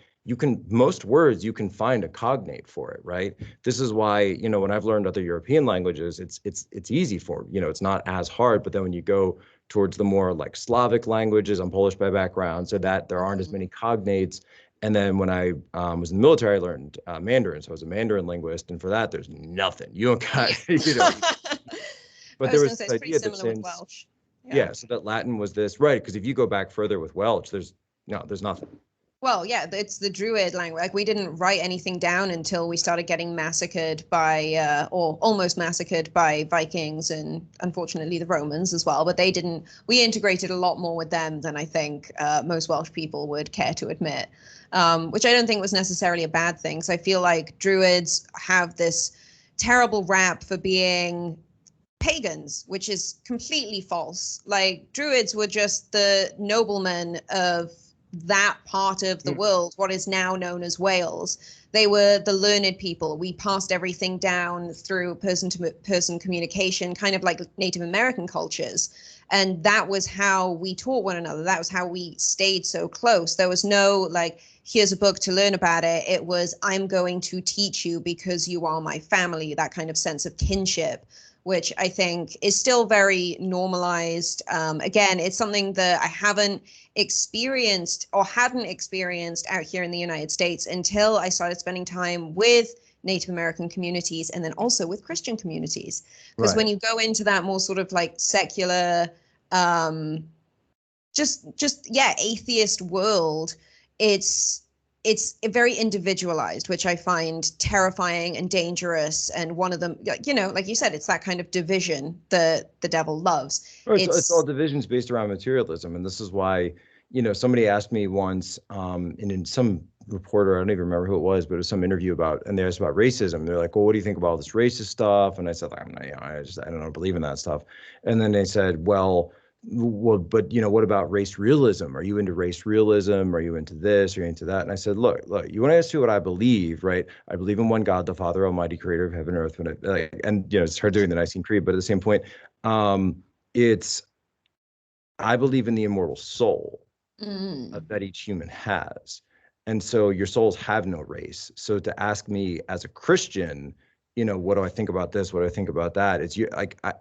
most words you can find a cognate for it, right? This is why, when I've learned other European languages, it's easy for, it's not as hard. But then when you go towards the more like Slavic languages, I'm Polish by background, so that there aren't as many cognates. And then when I was in the military, I learned Mandarin. So I was a Mandarin linguist. And for that, there's nothing. You don't got, But there was this idea that since, Welsh. So that Latin was this, right? Because if you go back further with Welsh, there's nothing. Well, it's the Druid language. Like, we didn't write anything down until we started getting massacred by, or almost massacred by Vikings and unfortunately the Romans as well. But we integrated a lot more with them than I think most Welsh people would care to admit, which I don't think was necessarily a bad thing. So I feel like Druids have this terrible rap for being pagans, which is completely false. Like, Druids were just the noblemen of that part of the world, what is now known as Wales. They were the learned people. We passed everything down through person-to-person communication, kind of like Native American cultures. And that was how we taught one another. That was how we stayed so close. There was no like, here's a book to learn about it. It was, I'm going to teach you because you are my family, that kind of sense of kinship, which I think is still very normalized. Again, it's something that I haven't experienced or hadn't experienced out here in the United States until I started spending time with Native American communities and then also with Christian communities. Because when you go into that more sort of like secular, atheist world, it's very individualized, which I find terrifying and dangerous. And one of them, like you said, it's that kind of division that the devil loves. It's all divisions based around materialism. And this is why, somebody asked me once, and in some reporter, I don't even remember who it was, but it was some interview and they asked about racism. They're like, well, what do you think about all this racist stuff? And I said, I don't believe in that stuff. And then they said, well, well, but what about race realism? Are you into race realism? Are you into this? Are you into that? And I said, look, you want to ask me what I believe, right? I believe in one God, the Father Almighty, creator of heaven and earth. Start doing the Nicene Creed. But at the same point, I believe in the immortal soul that each human has. And so your souls have no race. So to ask me as a Christian, what do I think about this? What do I think about that?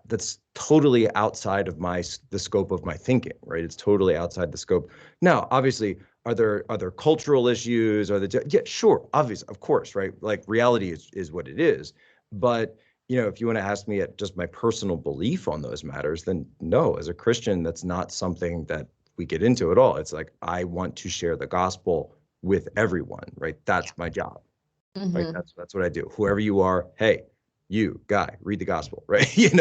That's totally outside of the scope of my thinking, right? It's totally outside the scope. Now, obviously, are there cultural issues? Yeah, sure, obvious, of course, right? Like reality is what it is. But if you want to ask me at just my personal belief on those matters, then no, as a Christian, that's not something that we get into at all. It's like, I want to share the gospel with everyone, right? That's my job. Right. That's what I do. Whoever you are, hey, you guy, read the gospel, right? And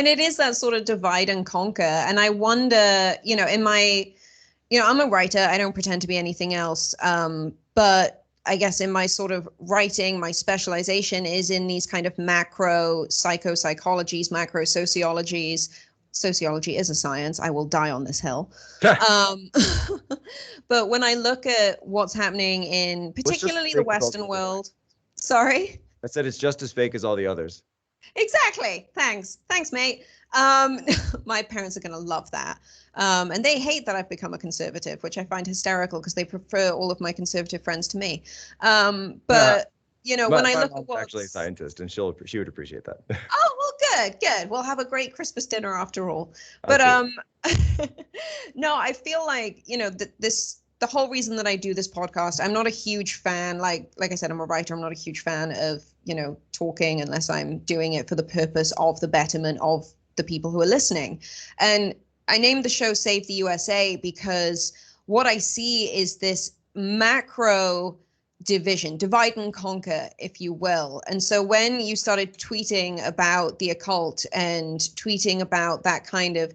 it is that sort of divide and conquer. And I wonder, in my, I'm a writer. I don't pretend to be anything else. But I guess in my sort of writing, my specialization is in these kind of macro psychologies, macro sociologies. Sociology is a science. I will die on this hill. But when I look at what's happening in particularly the Western world, sorry? I said it's just as fake as all the others. Exactly. Thanks, mate. My parents are going to love that. And they hate that I've become a conservative, which I find hysterical because they prefer all of my conservative friends to me. When I look at what's actually a scientist, and she would appreciate that. Oh, well, good. We'll have a great Christmas dinner after all. But no, I feel like, the whole reason that I do this podcast, I'm not a huge fan, like I said, I'm a writer. I'm not a huge fan of, talking unless I'm doing it for the purpose of the betterment of the people who are listening. And I named the show Save the USA because what I see is this macro division, divide and conquer, if you will. And so when you started tweeting about the occult and tweeting about that kind of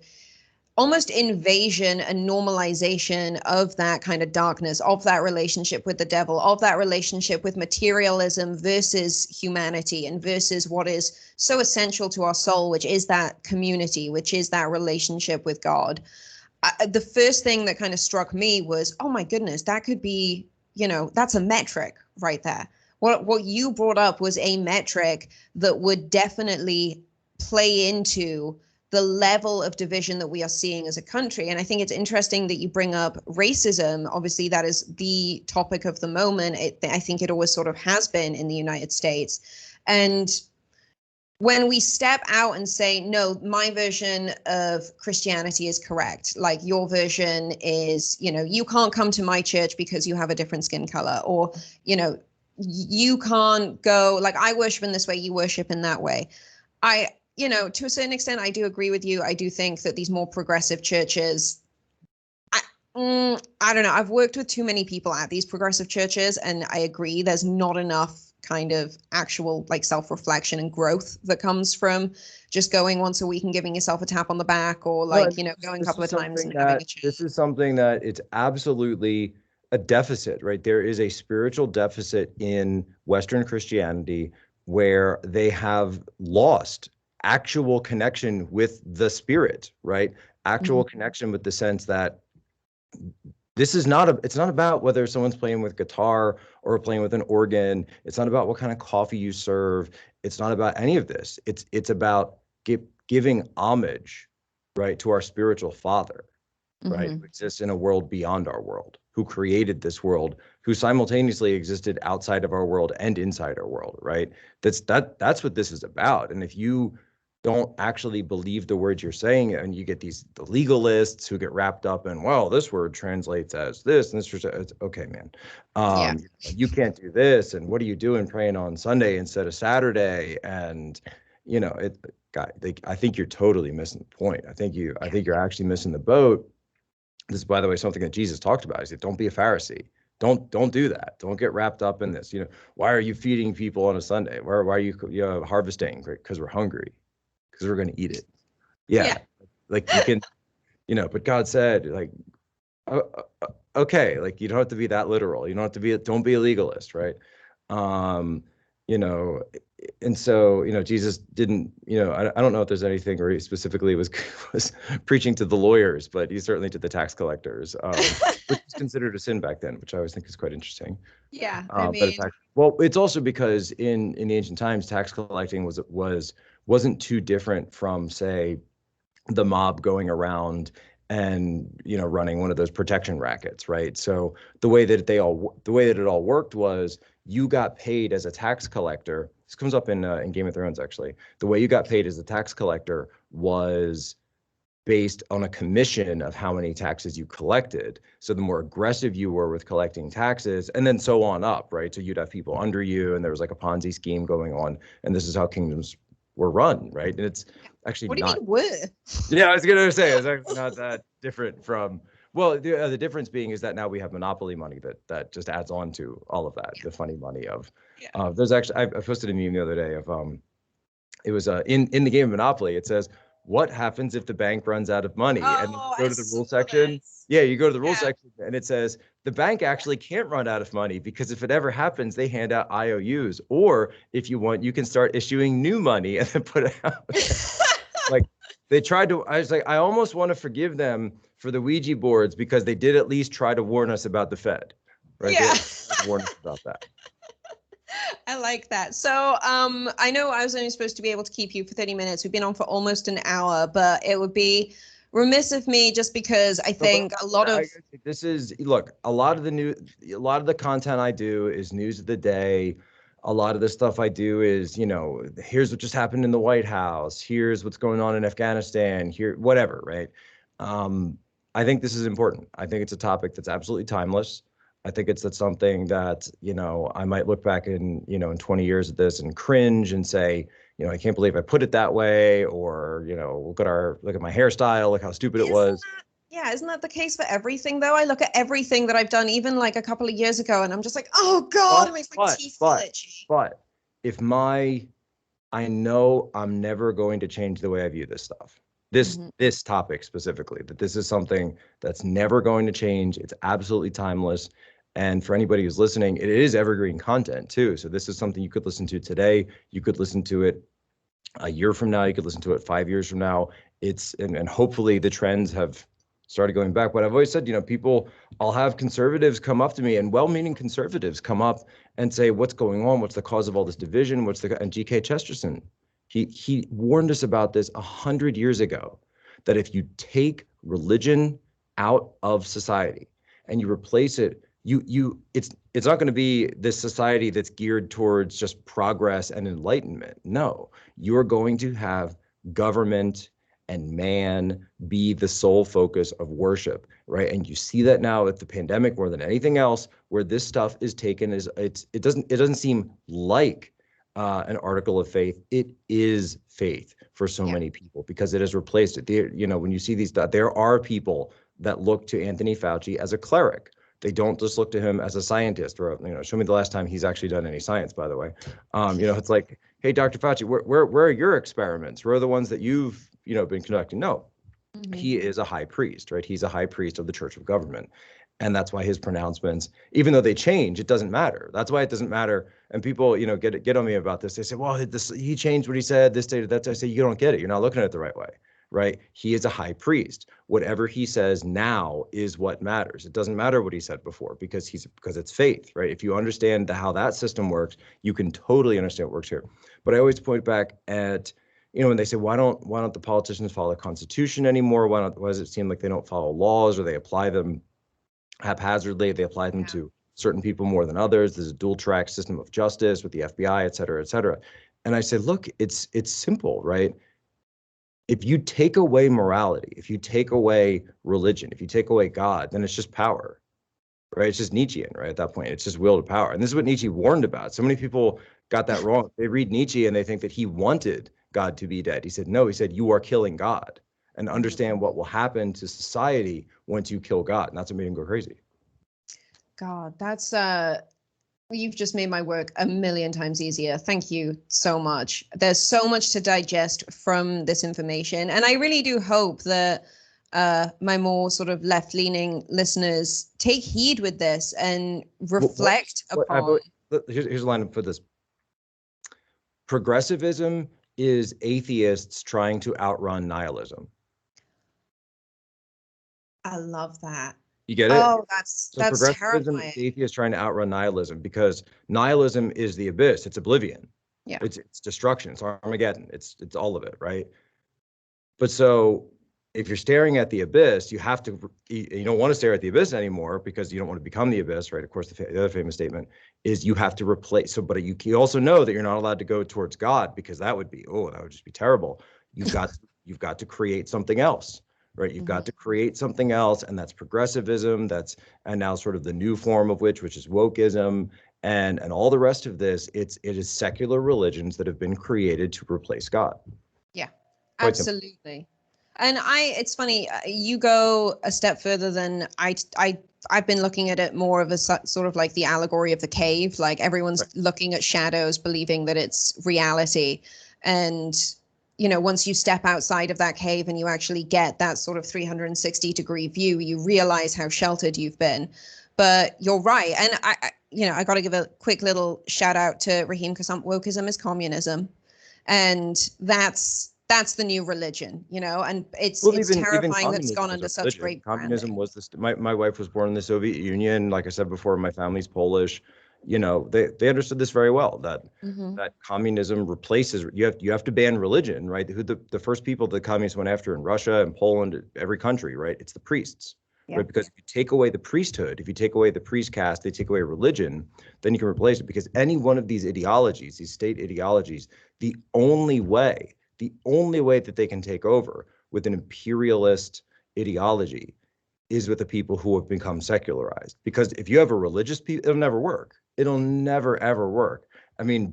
almost invasion and normalization of that kind of darkness, of that relationship with the devil, of that relationship with materialism versus humanity and versus what is so essential to our soul, which is that community, which is that relationship with God. The first thing that kind of struck me was, oh my goodness, that could be, that's a metric right there. What you brought up was a metric that would definitely play into the level of division that we are seeing as a country. And I think it's interesting that you bring up racism. Obviously, that is the topic of the moment. I think it always sort of has been in the United States. And when we step out and say, no, my version of Christianity is correct, like your version is, you can't come to my church because you have a different skin color, or, you can't go, like, I worship in this way, you worship in that way. To a certain extent, I do agree with you. I do think that these more progressive churches, I don't know. I've worked with too many people at these progressive churches, and I agree there's not enough kind of actual like self-reflection and growth that comes from just going once a week and giving yourself a tap on the back, or like, going a couple of times and having a chat. This is something that it's absolutely a deficit, right? There is a spiritual deficit in Western Christianity where they have lost actual connection with the spirit, right? Actual connection with the sense that it's not about whether someone's playing with guitar or playing with an organ. It's not about what kind of coffee you serve. It's not about any of this. It's about giving homage, right, to our spiritual Father, right, who exists in a world beyond our world, who created this world, who simultaneously existed outside of our world and inside our world, right? That's what this is about. And if you don't actually believe the words you're saying, and you get the legalists who get wrapped up in, well, this word translates as this, and it's okay, man. You can't do this, and what are you doing praying on Sunday instead of Saturday? And I think you're totally missing the point. I think you're actually missing the boat. This is, by the way, something that Jesus talked about. He said, don't be a Pharisee. Don't do that. Don't get wrapped up in this. Why are you feeding people on a Sunday? Why are you harvesting? Because we're hungry. Because we're going to eat it. Yeah. Like you can, but God said, like, okay, like you don't have to be that literal. You don't have to don't be a legalist, right? you know, and so, Jesus didn't, I don't know if there's anything where he specifically was preaching to the lawyers, but he certainly to the tax collectors, which was considered a sin back then, which I always think is quite interesting. Yeah, I But it's mean, actually, well, it's also because in the ancient times, tax collecting wasn't too different from, say, the mob going around and running one of those protection rackets, right? So the way that it all worked was you got paid as a tax collector. This comes up in Game of Thrones, actually. The way you got paid as a tax collector was based on a commission of how many taxes you collected. So the more aggressive you were with collecting taxes, and then so on up, right? So you'd have people under you, and there was like a Ponzi scheme going on, and this is how kingdoms were run, right? And it's actually what do you not. mean were? Yeah, I was gonna say it's actually not that different from. Well, the difference being is that now we have monopoly money that just adds on to all of that, the funny money of. Yeah. There's actually I posted a meme the other day of it was in the game of Monopoly. It says, "What happens if the bank runs out of money?" And then you Oh, go I to the saw rule section. this. Yeah, you go to the rule Yeah. section, and it says the bank actually can't run out of money because if it ever happens, they hand out IOUs, or if you want, you can start issuing new money and then put it out. Like they tried to. I was like, I almost want to forgive them for the Ouija boards because they did at least try to warn us about the Fed, right? They Yeah. tried to warn us about that. I like that. So, I know I was only supposed to be able to keep you for 30 minutes. We've been on for almost an hour, but it would be remiss of me just because I think a lot of This is look, a lot of the content I do is news of the day. A lot of the stuff I do is, here's what just happened in the White House. Here's what's going on in Afghanistan. Here, whatever, right? I think this is important. I think it's a topic that's absolutely timeless. I think that's something that, I might look back in 20 years at this and cringe and say, I can't believe I put it that way, or, look at my hairstyle, look how stupid it was. yeah, isn't that the case for everything though? I look at everything that I've done, even like a couple of years ago, and I'm just like, oh God, it makes my teeth feel itchy. But if I know I'm never going to change the way I view this stuff. This topic specifically, that this is something that's never going to change. It's absolutely timeless. And for anybody who's listening, it is evergreen content too. So this is something you could listen to today. You could listen to it a year from now. You could listen to it 5 years from now. And hopefully the trends have started going back. But I've always said, I'll have conservatives come up to me, and well-meaning conservatives come up and say, what's going on? What's the cause of all this division? And G.K. Chesterton, he warned us about this 100 years ago, that if you take religion out of society and you replace it, it's not going to be this society that's geared towards just progress and enlightenment. No, you're going to have government and man be the sole focus of worship, right? And you see that now with the pandemic more than anything else, where this stuff is taken as it doesn't seem like an article of faith. It is faith for so many people because it has replaced it. When you see these, there are people that look to Anthony Fauci as a cleric. They don't just look to him as a scientist, or show me the last time he's actually done any science, by the way. It's like, hey, Dr. Fauci, where are your experiments? Where are the ones that you've been conducting? No, he is a high priest, right? He's a high priest of the Church of Government. And that's why his pronouncements, even though they change, it doesn't matter. That's why it doesn't matter. And people, get on me about this. They say, well, he changed what he said, this day, that day. I say, you don't get it. You're not looking at it the right way, right? He is a high priest. Whatever he says now is what matters. It doesn't matter what he said before because it's faith, right? If you understand how that system works, you can totally understand what works here. But I always point back at, when they say, why don't the politicians follow the Constitution anymore? Why does it seem like they don't follow laws, or they apply them haphazardly? They apply them to certain people more than others. There's a dual track system of justice with the FBI, et cetera, et cetera. And I say, look, it's simple, right? If you take away morality, if you take away religion, if you take away God, then it's just power, right? It's just Nietzschean, right? At that point, it's just will to power. And this is what Nietzsche warned about. So many people got that wrong. They read Nietzsche and they think that he wanted God to be dead. He said, no, he said, you are killing God, and understand what will happen to society once you kill God. And that's what made him go crazy. God, that's you've just made my work a million times easier. Thank you so much. There's so much to digest from this information. And I really do hope that my more sort of left-leaning listeners take heed with this and reflect upon. Here's a line for this. Progressivism is atheists trying to outrun nihilism. I love that. You get it? Oh, So that's progressivism is terrifying. atheists trying to outrun nihilism, because nihilism is the abyss. It's oblivion. Yeah. It's destruction. It's Armageddon. It's all of it, right? But so if you're staring at the abyss, you have to, you don't want to stare at the abyss anymore because you don't want to become the abyss, right? Of course, the other famous statement is you have to replace. So, but you also know that you're not allowed to go towards God, because that would just be terrible. You've got to create something else, right? You've got to create something else, and that's progressivism. And now sort of the new form of which is wokeism, and all the rest of this. It is secular religions that have been created to replace God. Yeah, Quite absolutely. Simple. And it's funny, you go a step further than I've been looking at it more of a sort of like the allegory of the cave. Like everyone's right. Looking at shadows, believing that it's reality. And, you know, once you step outside of that cave and you actually get that sort of 360-degree view, you realize how sheltered you've been. But you're right. And I got to give a quick little shout out to Raheem, because wokeism is communism. And that's the new religion, you know, and it's terrifying that it's gone under such great communism was this. My wife was born in the Soviet Union. Like I said before, my family's Polish. You know, they understood this very well, that that communism replaces, you have to ban religion, right? Who the first people the communists went after in Russia and Poland, every country, right? It's the priests. Yeah. Right? Because if you take away the priesthood, if you take away the priest caste, they take away religion, then you can replace it. Because any one of these ideologies, these state ideologies, the only way that they can take over with an imperialist ideology is with the people who have become secularized. Because if you have a religious people, it'll never work. It'll never, ever work. I mean,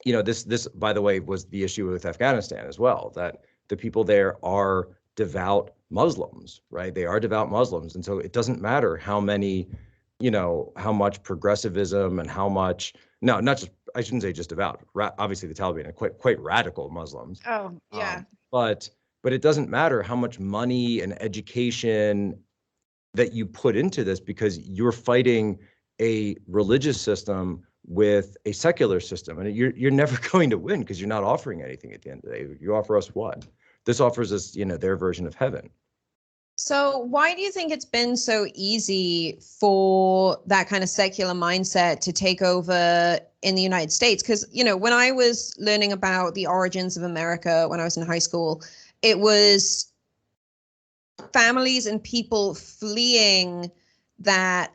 you know, this, by the way, was the issue with Afghanistan as well, that the people there are devout Muslims, right? They are devout Muslims. And so it doesn't matter how many, you know, how much progressivism and how much, no, not just, I shouldn't say just devout. Obviously, the Taliban are quite radical Muslims. Oh, yeah. But it doesn't matter how much money and education that you put into this, because you're fighting a religious system with a secular system, and you're never going to win, because you're not offering anything at the end of the day. You offer us what? This offers us, you know, their version of heaven. So why do you think it's been so easy for that kind of secular mindset to take over in the United States? Because, you know, when I was learning about the origins of America when I was in high school, it was families and people fleeing that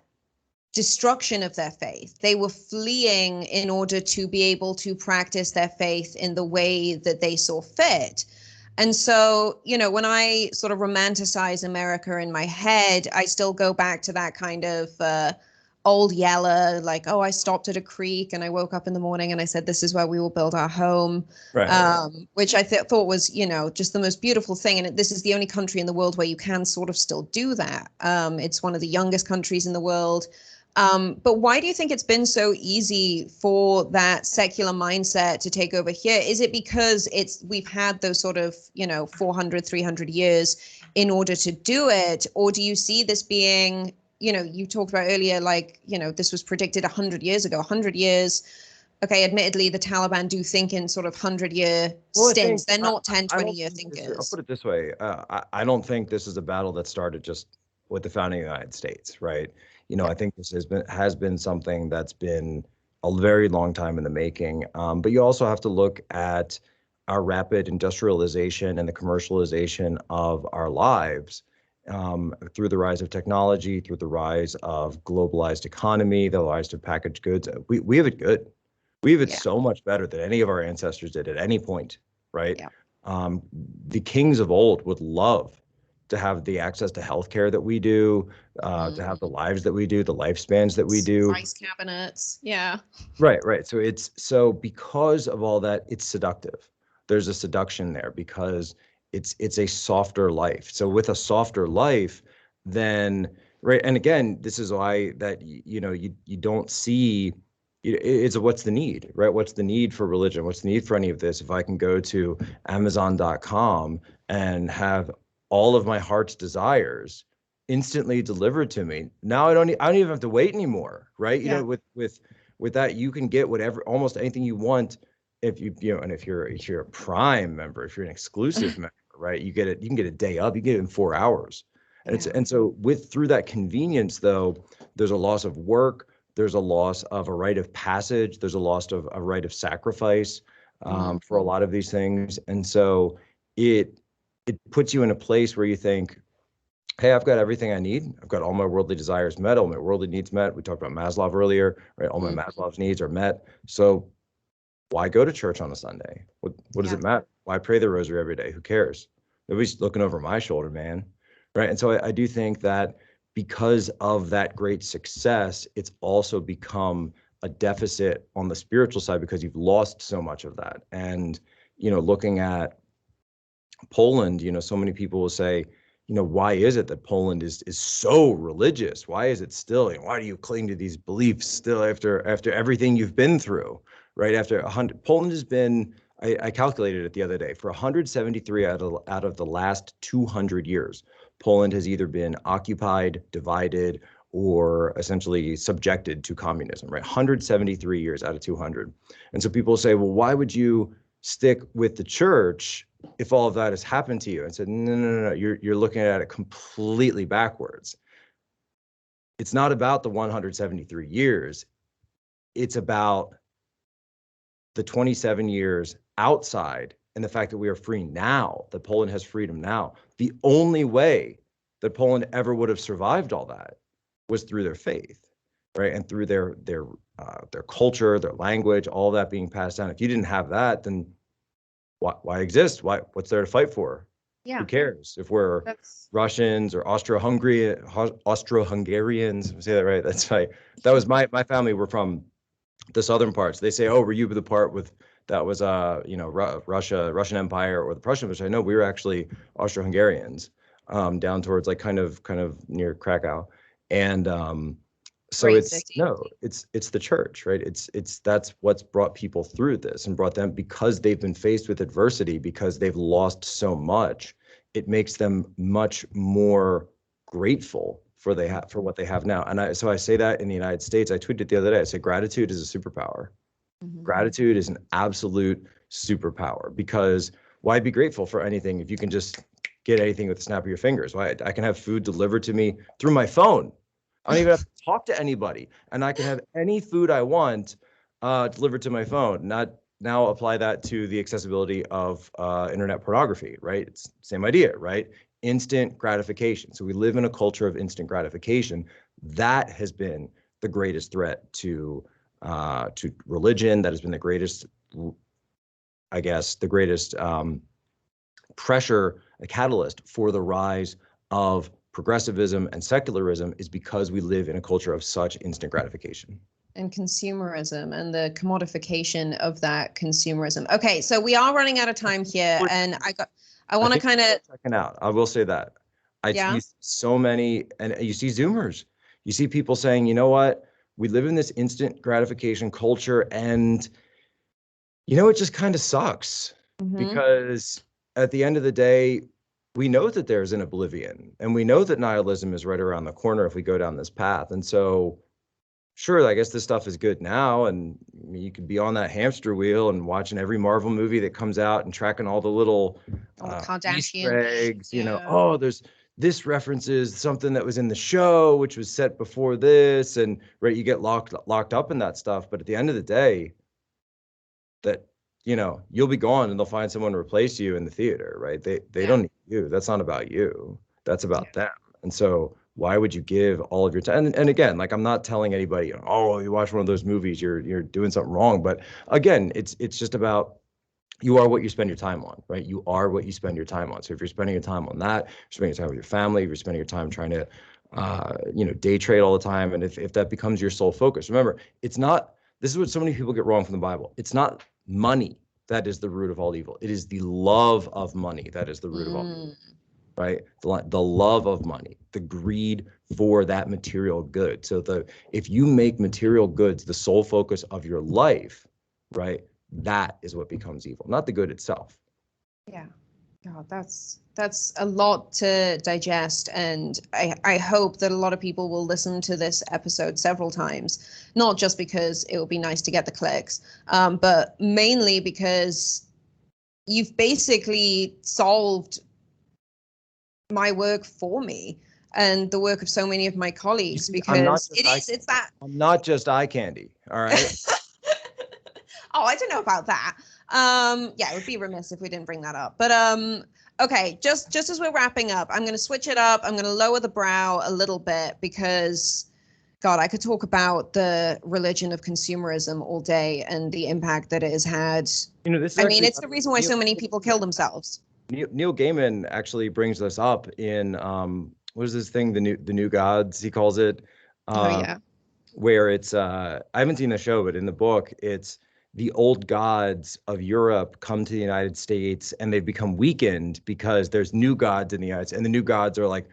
destruction of their faith. They were fleeing in order to be able to practice their faith in the way that they saw fit. And so, you know, when I sort of romanticize America in my head, I still go back to that kind of old Yeller, like, oh, I stopped at a creek and I woke up in the morning and I said, this is where we will build our home, right. Which I thought was, you know, just the most beautiful thing. And this is the only country in the world where you can sort of still do that. It's one of the youngest countries in the world. But why do you think it's been so easy for that secular mindset to take over here? Is it because we've had those sort of, you know, 400, 300 years in order to do it? Or do you see this being, you know, you talked about earlier, like, you know, this was predicted 100 years ago, 100 years. Okay, admittedly, the Taliban do think in sort of 100-year stints. They're not 10, 20-year thinkers. I'll put it this way. I don't think this is a battle that started just with the founding of the United States, right? You know, I think this has been something that's been a very long time in the making. But you also have to look at our rapid industrialization and the commercialization of our lives through the rise of technology, through the rise of globalized economy, the rise of packaged goods. We have it good. We have it so much better than any of our ancestors did at any point, right? Yeah. The kings of old would love to have the access to healthcare that we do, to have the lives that we do, the lifespans that we do. Rice cabinets, yeah. Right. So because of all that, it's seductive. There's a seduction there because it's a softer life. So with a softer life, then, right, and again, this is why that, you know, you don't see, it's what's the need, right? What's the need for religion? What's the need for any of this? If I can go to Amazon.com and have all of my heart's desires instantly delivered to me. Now I don't even have to wait anymore, right? You know, with that, you can get almost anything you want if you're a Prime member, if you're an exclusive member, right, you can get a day up, you get it in 4 hours. And so through that convenience, though, there's a loss of work, there's a loss of a rite of passage, there's a loss of a rite of sacrifice for a lot of these things. And so it puts you in a place where you think, hey, I've got everything I need. I've got all my worldly desires met, all my worldly needs met. We talked about Maslow earlier, right? All my Maslow's needs are met. So why go to church on a Sunday? What does it matter? Why pray the rosary every day? Who cares? Nobody's looking over my shoulder, man. Right. And so I do think that because of that great success, it's also become a deficit on the spiritual side because you've lost so much of that. And, looking at Poland, so many people will say, why is it that Poland is so religious? Why is it still? Why do you cling to these beliefs still after everything you've been through? Right after 100, Poland has been. I calculated it the other day. For 173 out of the last 200 years, Poland has either been occupied, divided, or essentially subjected to communism. Right, 173 years out of 200. And so people say, well, why would you stick with the church if all of that has happened to you? And said, no, you're looking at it completely backwards. It's not about the 173 years. It's about the 27 years outside and the fact that we are free now, that Poland has freedom now. The only way that Poland ever would have survived all that was through their faith, right? And through their culture, their language, all that being passed down. If you didn't have that, then why exist? What's there to fight for? Who cares if we're Russians or Austro-Hungarians? Say that right? That's right. That was my family were from the southern parts. They say, oh, were you the part that was Russian Empire or the Prussian Empire? No, we were actually Austro-Hungarians, down towards like kind of near Krakow. And so it's the church, right? That's what's brought people through this and brought them, because they've been faced with adversity, because they've lost so much. It makes them much more grateful for what they have now. And so I say that in the United States. I tweeted the other day. I said gratitude is a superpower. Gratitude is an absolute superpower, because why be grateful for anything if you can just get anything with the snap of your fingers? Why I can have food delivered to me through my phone. I don't even have to talk to anybody, and I can have any food I want delivered to my phone. Not now apply that to the accessibility of internet pornography, right? It's the same idea, right? Instant gratification. So we live in a culture of instant gratification. That has been the greatest threat to religion. That has been the greatest, I guess, the greatest pressure, a catalyst for the rise of progressivism and secularism, is because we live in a culture of such instant gratification. And consumerism and the commodification of that consumerism. Okay, so we are running out of time here, and I want to kind of checking out. I will say that I see so many, and you see Zoomers, you see people saying, you know what, we live in this instant gratification culture, and it just kind of sucks, because at the end of the day, we know that there's an oblivion, and we know that nihilism is right around the corner if we go down this path. And so, sure, I guess this stuff is good now, and you could be on that hamster wheel and watching every Marvel movie that comes out and tracking all the little Easter eggs. Oh, there's this references something that was in the show, which was set before this, and right, you get locked up in that stuff. But at the end of the day, that you'll be gone, and they'll find someone to replace you in the theater, right? They don't need you. That's not about you. That's about them. And so why would you give all of your time? And again, like, I'm not telling anybody, oh, you watch one of those movies, you're doing something wrong. But again, it's just about, you are what you spend your time on, right? You are what you spend your time on. So if you're spending your time on that, you're spending your time with your family, if you're spending your time trying to, day trade all the time. And if that becomes your sole focus, remember, it's not, this is what so many people get wrong from the Bible. It's not money that is the root of all evil. It is the love of money that is the root of all evil, right? The love of money, the greed for that material good. So if you make material goods the sole focus of your life, right, that is what becomes evil, not the good itself. Yeah. God, that's a lot to digest, and I hope that a lot of people will listen to this episode several times, not just because it would be nice to get the clicks, but mainly because you've basically solved my work for me and the work of so many of my colleagues, See, I'm not because just it's that. I'm not just eye candy. All right. Oh, I don't know about that. Yeah, it would be remiss if we didn't bring that up. But okay, just as we're wrapping up, I'm going to switch it up. I'm going to lower the brow a little bit because, God, I could talk about the religion of consumerism all day and the impact that it has had. You know, this is I mean, actually it's the reason why so many people kill themselves. Neil Gaiman actually brings this up in what is this thing, the new gods, he calls it, Oh yeah. where it's I haven't seen the show, but in the book it's the old gods of Europe come to the United States and they've become weakened because there's new gods in the United States, and the new gods are like,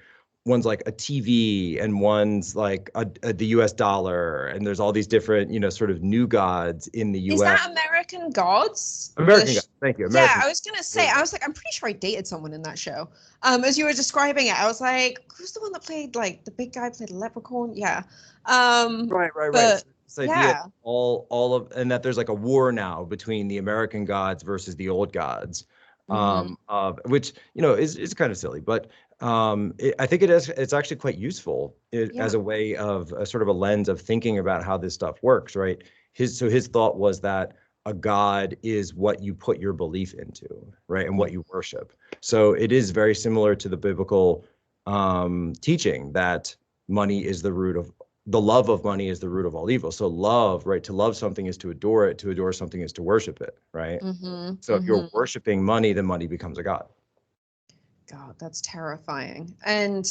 one's like a TV and one's like the US dollar, and there's all these different, you know, sort of new gods in the Is US. that American Gods? American gods, thank you, Yeah, American. I was gonna say, I was like, I'm pretty sure I dated someone in that show. As you were describing it, I was like, who's the one that played, like, the big guy played a leprechaun? Yeah. Right. But So this idea yeah. that all of, and that there's like a war now between the American gods versus the old gods, Hmm. which, you know, is kind of silly, but I think it's actually quite useful Yeah. as a way of a sort of a lens of thinking about how this stuff works, right? His thought was that a god is what you put your belief into, right, and what you worship. So it is very similar to the biblical teaching that money is the root of the love of money is the root of all evil. So love, right? To love something is to adore it. To adore something is to worship it, right? Hmm. So if you're worshiping money, then money becomes a god. God, that's terrifying. And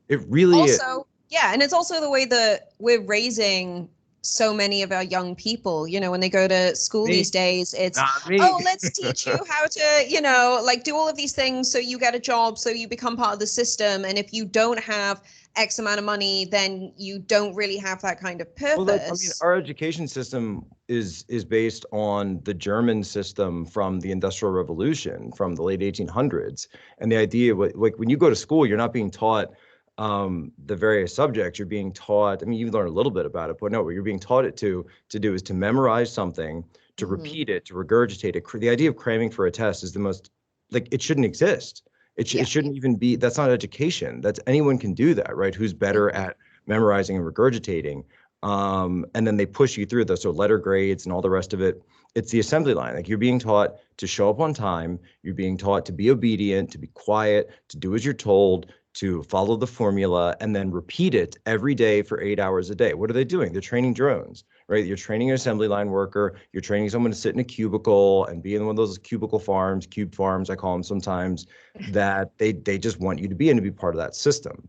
It really is. also, yeah, and it's also the way that we're raising so many of our young people. You know, when they go to school Me, these days, it's, not me. oh, let's teach you how to, you know, like, do all of these things so you get a job, so you become part of the system. And if you don't have X amount of money, then you don't really have that kind of Well, I mean, purpose. our education system is based on the German system from the Industrial Revolution from the late 1800s, and the idea, like when you go to school, you're not being taught the various subjects. You're being taught. I mean, you learn a little bit about it, but no, what you're being taught it to do is to memorize something, to Hmm. repeat it, to regurgitate it. The idea of cramming for a test is the most, like, it shouldn't exist. It Yeah. shouldn't even be. That's not education. That's anyone can do that, right? Who's better Mhm. at memorizing and regurgitating? And then they push you through those, so letter grades and all the rest of it. It's the assembly line. Like, you're being taught to show up on time. You're being taught to be obedient, to be quiet, to do as you're told, to follow the formula, and then repeat it every day for 8 hours a day. What are they doing? They're training drones, right? You're training an assembly line worker. You're training someone to sit in a cubicle and be in one of those cubicle farms, cube farms, I call them sometimes, that they just want you to be in, to be part of that system.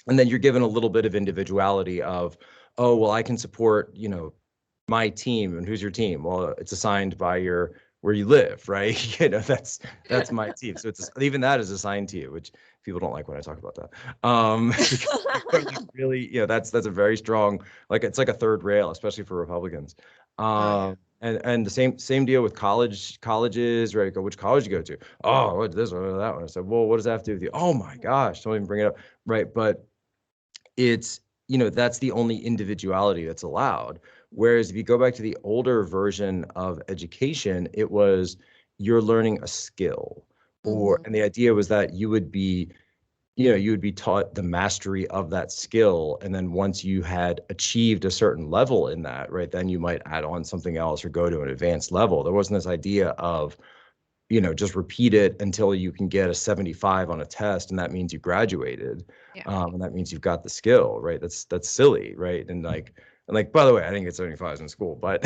And then you're given a little bit of individuality of, oh, well, I can support, you know, my team. And who's your team? Well, it's assigned by your where you live, right? You know, that's my team. So it's even that is assigned to you, which people don't like when I talk about that. Because really, you know, that's a very strong, like, it's like a third rail, especially for Republicans. Oh yeah. And the same deal with colleges, right? Go, which college you go to? Oh, what this one or that one? I said, well, what does that have to do with you? Oh my gosh, don't even bring it up, right? But it's, you know, that's the only individuality that's allowed. Whereas if you go back to the older version of education, it was, you're learning a skill, or, Hmm. and the idea was that you would be, you know, you would be taught the mastery of that skill, and then once you had achieved a certain level in that, right, then you might add on something else or go to an advanced level. There wasn't this idea of, you know, just repeat it until you can get a 75 on a test, and that means you graduated, Yeah. and that means you've got the skill, right? That's silly, right? And like, by the way, I didn't get 75s in school, but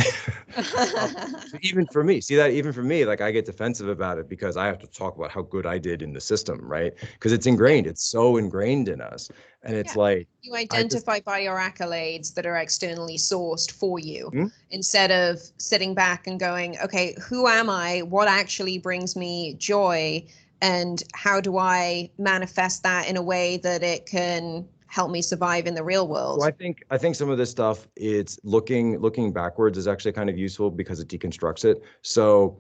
even for me, see that even for me, like, I get defensive about it because I have to talk about how good I did in the system, right? Because it's Yeah. ingrained, it's so ingrained in us, and it's Yeah. like, You I just, identify by your accolades that are externally sourced for you, hmm? instead of sitting back and going, okay, who am I? What actually brings me joy? And how do I manifest that in a way that it can help me survive in the real So world? I think some of this stuff, it's looking backwards is actually kind of useful because it deconstructs it. So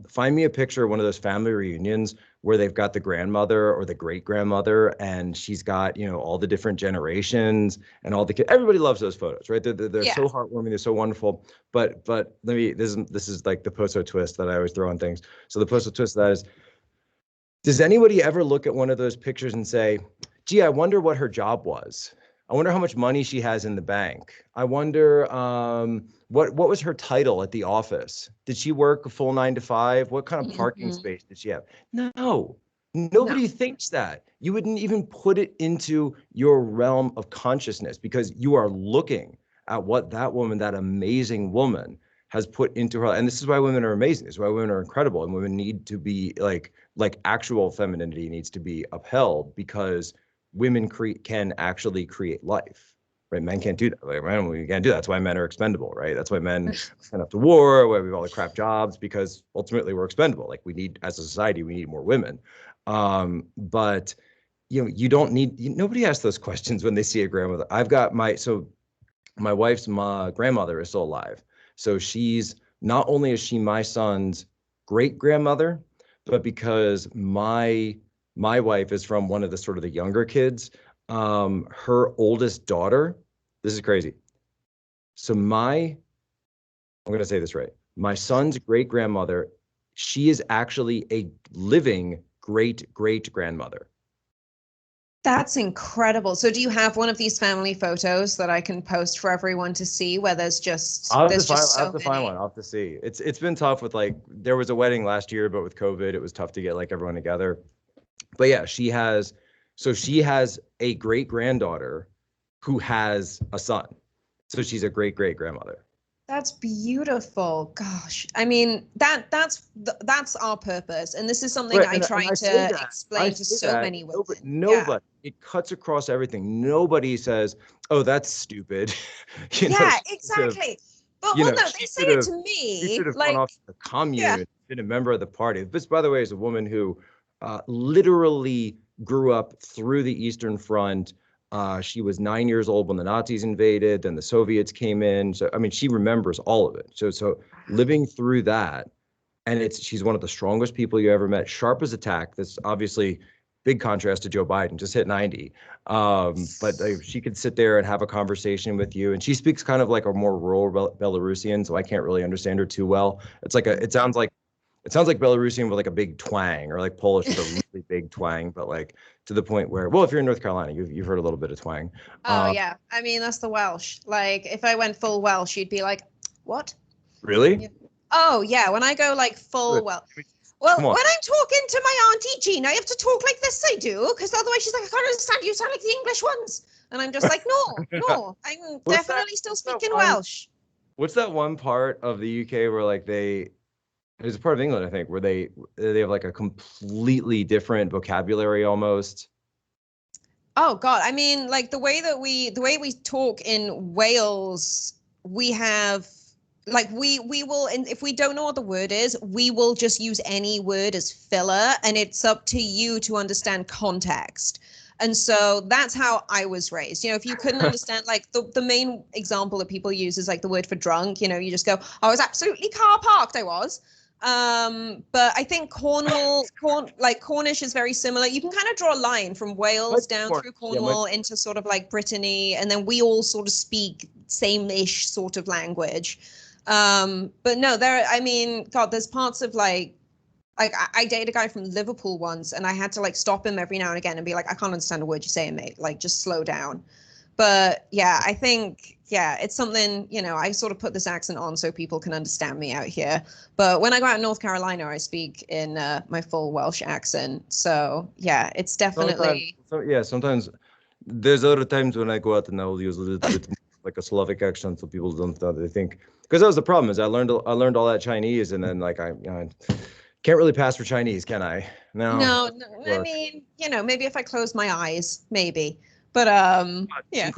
find me a picture of one of those family reunions where they've got the grandmother or the great grandmother, and she's got, you know, all the different generations and all the kids. Everybody loves those photos, right? They're so heartwarming, they're so wonderful. But let me, this is like the Poso twist that I always throw on things. So the Poso twist that is, does anybody ever look at one of those pictures and say, gee, I wonder what her job was? I wonder how much money she has in the bank. I wonder what was her title at the office? Did she work a full 9 to 5? What kind of parking space did she have? No, nobody thinks that. You wouldn't even put it into your realm of consciousness, because you are looking at what that woman, that amazing woman, has put into her. And this is why women are amazing. This is why women are incredible, and women need to be like actual femininity needs to be upheld, because women can actually create life, right? Men can't do that. Like, man, we can't do that. That's why men are expendable, right? That's why men send up to war, why we have all the crap jobs, because ultimately we're expendable. Like, we need, as a society, we need more women. But you know, you don't need, nobody asks those questions when they see a grandmother. I've got my wife's grandmother is still alive. So she's, not only is she my son's great grandmother, but because my wife is from one of the sort of the younger kids, her oldest daughter, this is crazy. So I'm going to say this right. My son's great grandmother, she is actually a living great grandmother. That's incredible. So do you have one of these family photos that I can post for everyone to see, where there's just I'll have to find one. I'll have to see. It's been tough with, like, there was a wedding last year, but with COVID, it was tough to get like everyone together. But yeah, she has a great granddaughter who has a son. So she's a great grandmother. That's beautiful. Gosh, I mean, that's our purpose, and this is something I try to explain to so many women. Nobody, it cuts across everything. Nobody says, "Oh, that's stupid." Exactly. But well, no, they say it to me. She should have gone off to the commune, been a member of the party. This, by the way, is a woman who literally grew up through the Eastern Front. She was 9 years old when the Nazis invaded, then the Soviets came in. So, I mean, she remembers all of it. So living through that, and she's one of the strongest people you ever met, sharp as a tack. That's obviously big contrast to Joe Biden, just hit 90. But she could sit there and have a conversation with you. And she speaks kind of like a more rural Belarusian, so I can't really understand her too well. It sounds like Belarusian with like a big twang, or like Polish with a really big twang, but like to the point where, well, if you're in North Carolina, you've heard a little bit of twang. Oh yeah, I mean, that's the Welsh. Like, if I went full Welsh, you'd be like, what? Really? Yeah. Oh yeah, when I go like full Welsh. Well, when I'm talking to my Auntie Jean, I have to talk like this, I do, because otherwise she's like, I can't understand you, sound like the English ones. And I'm just like, no, I'm definitely still speaking Welsh. What's that one part of the UK where like there's a part of England, I think, where they have like a completely different vocabulary almost. Oh God, I mean, like the way we talk in Wales, we have like we will, and if we don't know what the word is, we will just use any word as filler, and it's up to you to understand context. And so that's how I was raised. You know, if you couldn't understand, like the main example that people use is like the word for drunk. You know, you just go, I was absolutely car parked. I was. But I think Cornish is very similar. You can kind of draw a line from Wales down through Cornwall into sort of like Brittany, and then we all sort of speak same-ish sort of language. But no, I mean, God, there's parts of like I dated a guy from Liverpool once, and I had to like stop him every now and again and be like, I can't understand a word you're saying, mate. Like, just slow down. But yeah, I think, yeah, it's something, you know, I sort of put this accent on so people can understand me out here. But when I go out in North Carolina, I speak in my full Welsh accent. So yeah, it's definitely. Sometimes there's other times when I go out and I will use a little bit like a Slavic accent, so people don't they think, because that was the problem, is I learned all that Chinese, and then like I can't really pass for Chinese, can I? No. I mean, you know, maybe if I close my eyes, maybe. But yeah.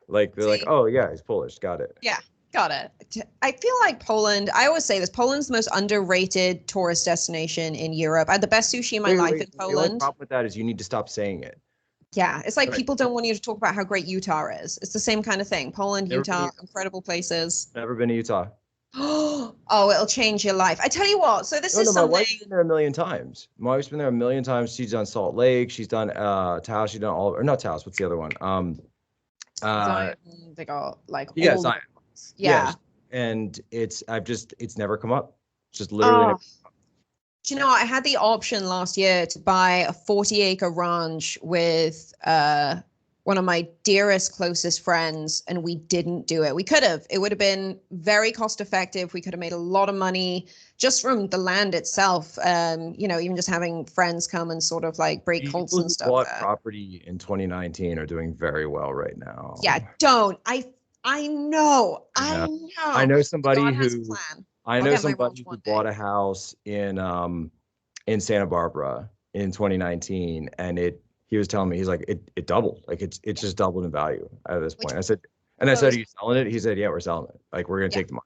Like they're like, oh yeah, he's Polish. Got it. Yeah, got it. I feel like Poland, I always say this, Poland's the most underrated tourist destination in Europe. I had the best sushi in my life in Poland. The only problem with that is you need to stop saying it. Yeah, it's like people don't want you to talk about how great Utah is. It's the same kind of thing. Poland, Utah, incredible places. Never been to Utah. Oh, it'll change your life. I tell you what, so this No, is no, my something. wife's been there a million times. My wife's been there a million times. She's done Salt Lake. She's done Taos. She's done all, or not Taos. What's the other one? Zion, they got like Yeah, all the Zion. ones. Yeah, Yeah. and it's never come up. It's just literally Oh, never. do you know, I had the option last year to buy a 40-acre ranch with one of my dearest, closest friends, and we didn't do it. We could have. It would have been very cost effective. We could have made a lot of money just from the land itself. Even just having friends come and sort of like break cults People and who stuff bought there. property in 2019 are doing very well right now. Yeah, don't. I know. I Yeah. I know. know But God somebody has a who plan. I I'll know get my ranch somebody who one day. bought a house in Santa Barbara in 2019, and he was telling me, he's like, it doubled. Like it's Yeah. just doubled in value at this Which point. I said, blows. are you selling it? He said, yeah, we're selling it. Like we're gonna Yeah. take the money.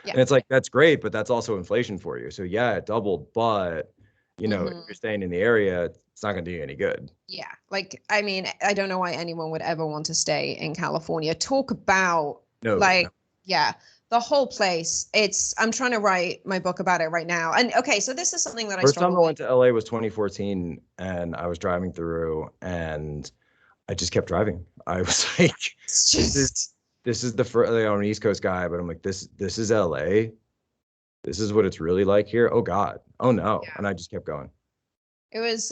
Yeah. And it's like, that's great, but that's also inflation for you. So yeah, it doubled, but if Hmm. you're staying in the area, it's not gonna do you any good. Yeah. Like, I mean, I don't know why anyone would ever want to stay in California. Talk about No, like, no. yeah, the whole place. I'm trying to write my book about it right now. And okay, so this is something that I First time struggle I with. went to LA was 2014, and I was driving through, and I just kept driving. I was like, It's this is just, this is the first. I'm an East Coast guy, but I'm like, this is LA. This is what it's really like here. Oh God. Oh no. yeah. And I just kept going. It was,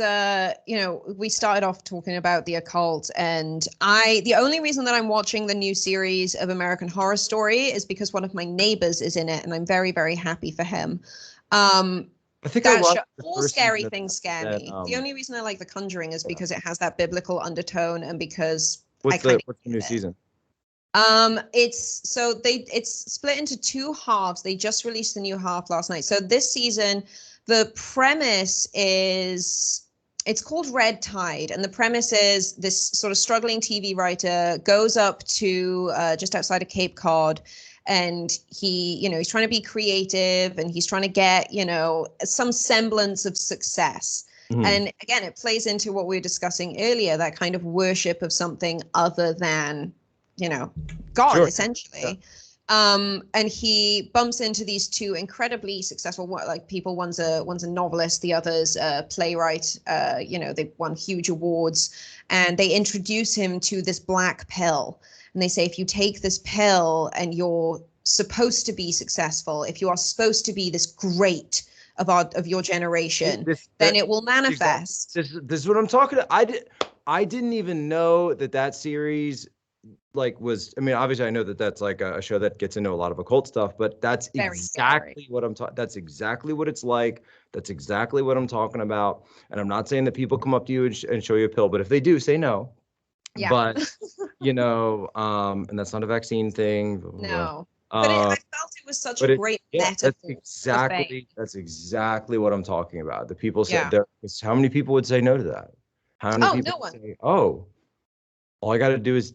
we started off talking about the occult, and the only reason that I'm watching the new series of American Horror Story is because one of my neighbors is in it, and I'm very, very happy for him. Um, I think I that show, watched the all first season scary of things that, scare and me. The only reason I like The Conjuring is yeah. because it has that biblical undertone, and because I kind of What's the get new it. season? It's split into two halves. They just released the new half last night. So this season, the premise is it's called Red Tide, and the premise is this sort of struggling TV writer goes up to just outside of Cape Cod, and he's trying to be creative, and he's trying to get some semblance of success. Mhm. And again, it plays into what we were discussing earlier, that kind of worship of something other than God, Sure. Yeah. essentially. And he bumps into these two incredibly successful people. One's a novelist, the other's a playwright. They've won huge awards, and they introduce him to this black pill. And they say, if you take this pill and you're supposed to be successful, if you are supposed to be this great of your generation, then it will manifest. This is what I'm talking about. I didn't even know that series was, I mean, obviously I know that that's like a show that gets into a lot of occult stuff, but that's Very scary. exactly what I'm talking. That's exactly what it's like. That's exactly what I'm talking about. And I'm not saying that people come up to you and show you a pill, but if they do, say no. Yeah. But and that's not a vaccine thing. Blah, blah, blah. No. But I felt it was such a But great metaphor for fame. that's exactly what I'm talking about. The people said Yeah. there. How many people would say no to that? How many Oh, people no would one. say, oh, all I got to do is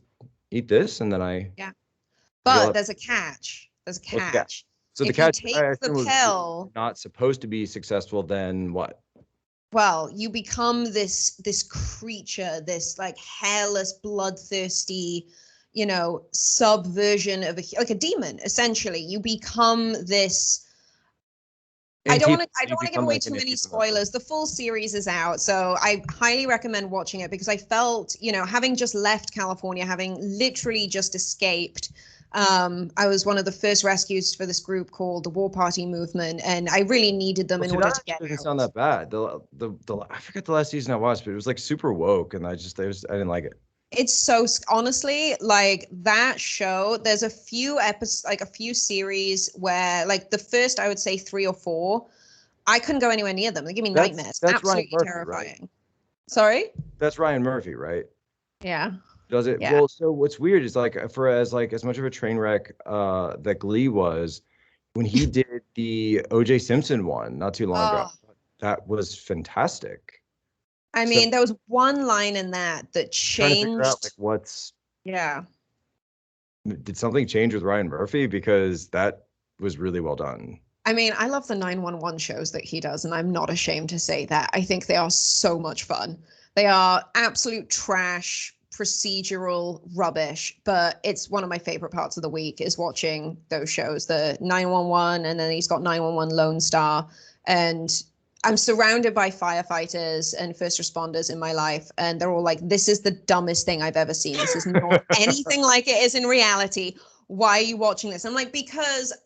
eat this, and then Yeah. you'll But have, there's a catch. There's a what's the catch? catch. So the If you catch, take I the assume, was pill, not supposed to be successful. Then what? well, you become this creature, this like hairless, bloodthirsty, subversion of like a demon, essentially. You become this. I don't want to. I You don't want to give become away like an too many anti-Semitic. spoilers. The full series is out, so I highly recommend watching it because I felt, having just left California, having literally just escaped. I was one of the first rescues for this group called the War Party Movement, and I really needed them Well, in see, order that to get actually doesn't sound out. that bad. The I forget the last season I watched, but it was like super woke, and I didn't like it. It's so honestly like that show. There's a few episodes, like a few series where, like the first, I would say 3 or 4, I couldn't go anywhere near them. They give me nightmares. That's Ryan Absolutely Murphy, right? terrifying. Sorry? That's Ryan Murphy, right? Yeah. Does it? Yeah. Well, so what's weird is as much of a train wreck that Glee was, when he did the O.J. Simpson one not too long ago, Oh, that was fantastic. I So mean, there was one line in that trying to figure out changed. Yeah. did something change with Ryan Murphy, because that was really well done. I mean, I love the 911 shows that he does, and I'm not ashamed to say that. I think they are so much fun. They are absolute trash, procedural rubbish, but it's one of my favorite parts of the week is watching those shows, the 911, and then he's got 911 Lone Star. And I'm surrounded by firefighters and first responders in my life, and they're all like, this is the dumbest thing I've ever seen. This is not anything like it is in reality. Why are you watching this? I'm like, because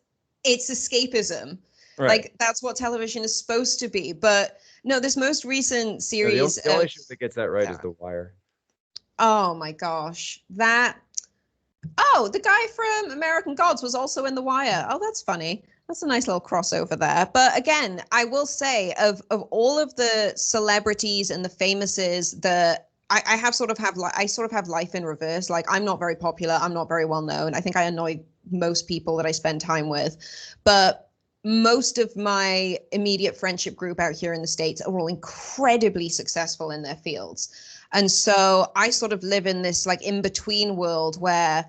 it's escapism. Right. Like, that's what television is supposed to be. But no, this most recent series. The only show that gets that right is The Wire. Oh my gosh. Oh, the guy from American Gods was also in The Wire. Oh, that's funny. That's a nice little crossover there. But again, I will say of all of the celebrities and the famouses that I sort of have life in reverse. Like, I'm not very popular. I'm not very well known. I think I annoy most people that I spend time with. But most of my immediate friendship group out here in the States are all incredibly successful in their fields. And so I sort of live in this like in-between world where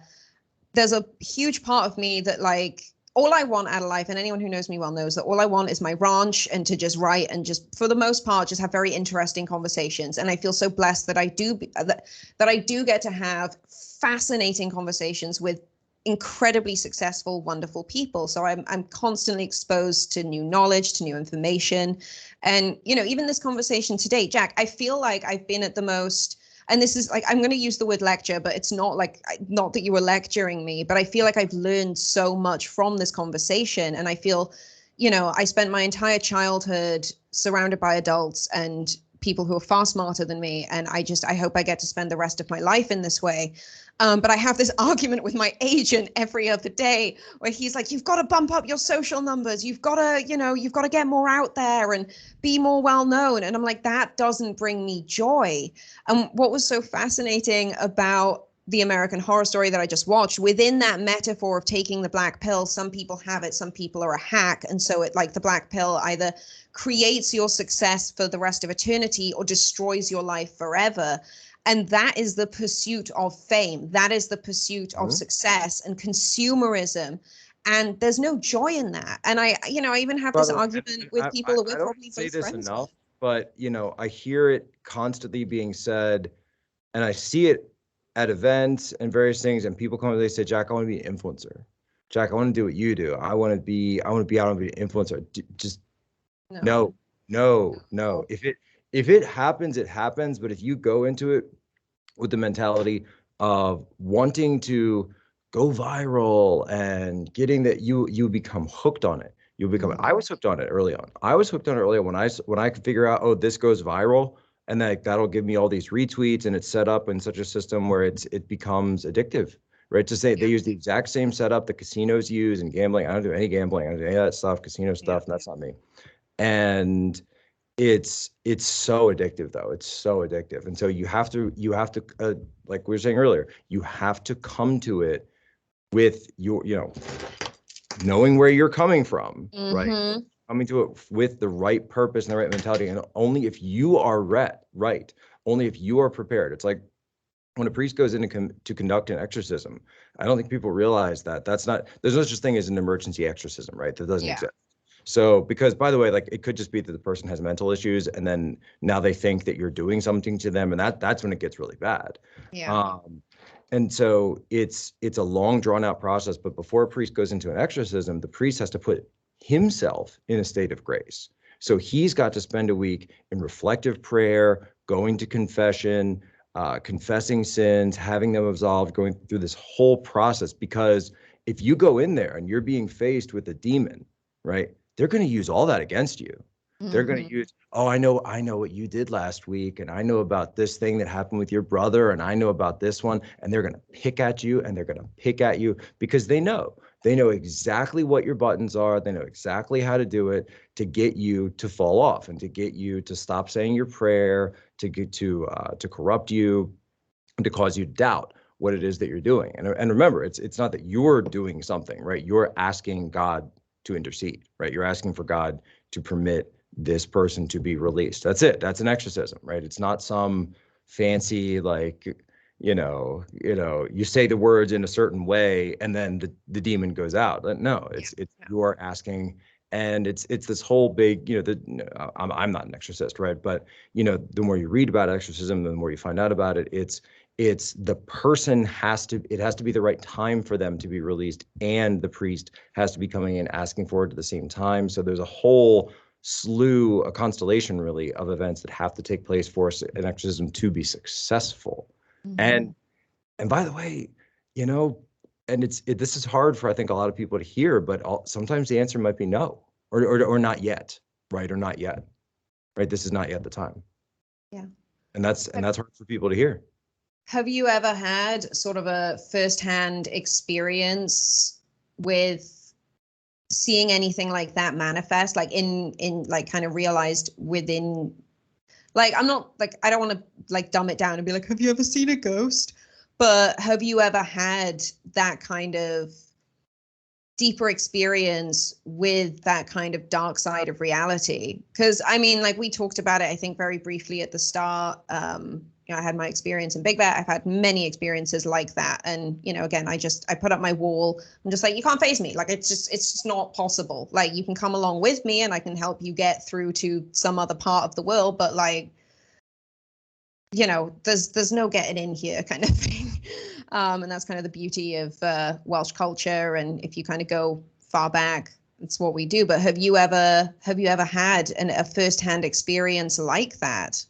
there's a huge part of me that like all I want out of life, and anyone who knows me well knows that all I want is my ranch and to just write and just for the most part just have very interesting conversations. And I feel so blessed that I do get to have fascinating conversations with incredibly successful, wonderful people. So I'm constantly exposed to new knowledge, to new information. And, you know, even this conversation today, Jack, I feel like I've been at the most, and this is like, I'm going to use the word lecture, but it's not like, not that you were lecturing me, but I feel like I've learned so much from this conversation. And I feel, you know, I spent my entire childhood surrounded by adults and people who are far smarter than me. And I hope I get to spend the rest of my life in this way. But I have this argument with my agent every other day where he's like, you've got to bump up your social numbers. You've got to get more out there and be more well known. And I'm like, that doesn't bring me joy. And what was so fascinating about the American Horror Story that I just watched, within that metaphor of taking the black pill, some people have it, some people are a hack. And so it like the black pill either creates your success for the rest of eternity or destroys your life forever. And that is the pursuit of fame. That is the pursuit of success and consumerism. And there's no joy in that. And I even have this argument with people that we're probably say both this friends enough, with. but you know, I hear it constantly being said, and I see it at events and various things. And people come and they say, "Jack, I want to be an influencer. Jack, I want to do what you do. I want to be out and be an influencer." Just no. If it happens, it happens. But if you go into it with the mentality of wanting to go viral and getting that, you become hooked on it. I was hooked on it early on. When I could figure out, oh, this goes viral, and that'll give me all these retweets, and it's set up in such a system where it becomes addictive. Right? To say they use the exact same setup the casinos use in gambling. I don't do any gambling. I don't do any of that stuff, casino stuff, and that's not me. And it's so addictive, though. It's so addictive. And so you have to like we were saying earlier, you have to come to it with your, knowing where you're coming from, right? Coming to it with the right purpose and the right mentality. And only if you are right, only if you are prepared. It's like when a priest goes in to conduct an exorcism, I don't think people realize that there's no such thing as an emergency exorcism, right? That doesn't exist. So, because by the way, like it could just be that the person has mental issues, and then now they think that you're doing something to them, and that's when it gets really bad. And so it's a long drawn out process. But before a priest goes into an exorcism, the priest has to put himself in a state of grace. So he's got to spend a week in reflective prayer, going to confession, confessing sins, having them absolved, going through this whole process. Because if you go in there and you're being faced with a demon, right, they're going to use all that against you. They're going to use, oh, I know what you did last week, and I know about this thing that happened with your brother, and I know about this one, and they're going to pick at you, and they're going to pick at you because they know exactly what your buttons are. They know exactly how to do it to get you to fall off and to get you to stop saying your prayer, to get to corrupt you, and to cause you to doubt what it is that you're doing. And remember, it's not that you're doing something, right? You're asking God to intercede, right? You're asking for God to permit this person to be released. That's it. That's an exorcism, right? It's not some fancy, like, you say the words in a certain way and then the demon goes out. No, it's you are asking And it's this whole big, I'm not an exorcist, right? But the more you read about exorcism, the more you find out about it. It's the person it has to be the right time for them to be released, and the priest has to be coming in asking for it at the same time. So there's a whole slew, a constellation really of events that have to take place for an exorcism to be successful. Mm-hmm. And by the way, and this is hard for I think a lot of people to hear, but sometimes the answer might be no, or not yet, right? Or not yet, right? This is not yet the time. Yeah. And that's hard for people to hear. Have you ever had sort of a firsthand experience with seeing anything like that manifest, like in like kind of realized within, like, I'm not like, I don't want to like dumb it down and be like, have you ever seen a ghost? But have you ever had that kind of deeper experience with that kind of dark side of reality? Because I mean, like we talked about it, I think very briefly at the start. I had my experience in Big Bear. I've had many experiences like that. And, again, I put up my wall. I'm just like, you can't faze me. Like, it's just not possible. Like, you can come along with me and I can help you get through to some other part of the world. But like, there's no getting in here kind of thing. And that's kind of the beauty of Welsh culture. And if you kind of go far back, it's what we do. But have you ever had a firsthand experience like that?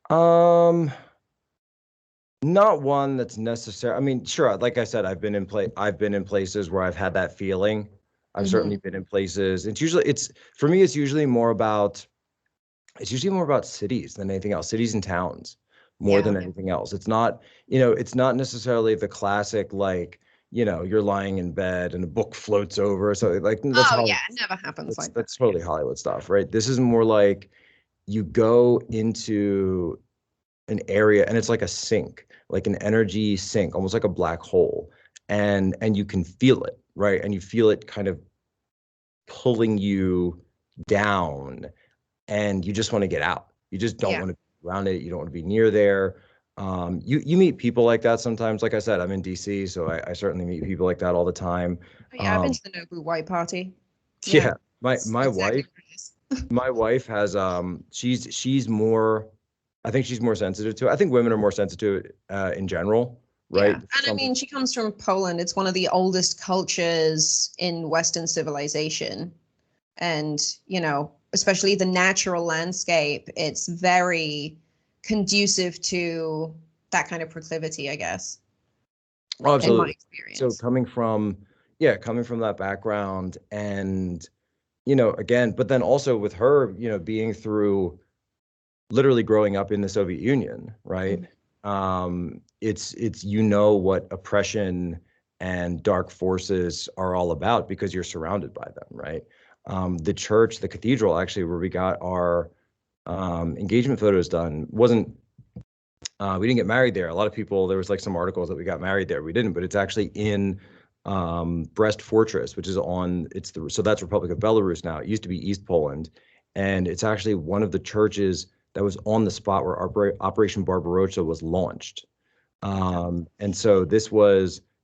Not one that's necessary. I mean, sure, like I said, I've been in places where I've had that feeling. I've certainly been in places. For me, it's usually more about cities than anything else, cities and towns more than anything else. It's not, it's not necessarily the classic, like, you're lying in bed and a book floats over. So like, that's It never happens like that. That's totally Hollywood stuff, right? This is more like you go into an area and it's like a sink, like an energy sink, almost like a black hole. And you can feel it, right? And you feel it kind of pulling you down, and you just want to get out. You just don't want to be around it. You don't want to be near there. You meet people like that sometimes. Like I said, I'm in DC, so I certainly meet people like that all the time. Oh, yeah, I've been to the Nobu White Party. Yeah, my exactly my wife has she's more, I think she's more sensitive to it. I think women are more sensitive in general, right? Yeah, and I mean, she comes from Poland. It's one of the oldest cultures in Western civilization, and especially the natural landscape, it's very conducive to that kind of proclivity, I guess. Oh, absolutely. In my experience. So coming from that background, and again, but then also with her, being through literally growing up in the Soviet Union, right? It's what oppression and dark forces are all about because you're surrounded by them, right? The church, the cathedral, actually, where we got our engagement photos done, wasn't. We didn't get married there. A lot of people, there was like some articles that we got married there. We didn't, but it's actually in Brest Fortress, which is so that's Republic of Belarus now. It used to be East Poland, and it's actually one of the churches that was on the spot where Operation Barbarossa was launched. And so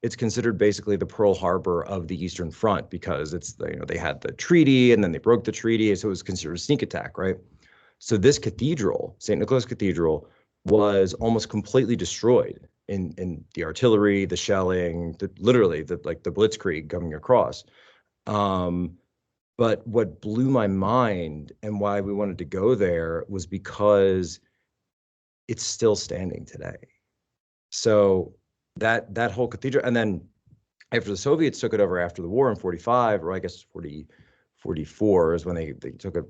it's considered basically the Pearl Harbor of the Eastern Front because they had the treaty and then they broke the treaty. So it was considered a sneak attack, right? So this cathedral, St. Nicholas Cathedral, was almost completely destroyed in the artillery, the shelling, literally the blitzkrieg coming across. But what blew my mind and why we wanted to go there was because it's still standing today. So that whole cathedral, and then after the Soviets took it over after the war in 45, or I guess 44 is when they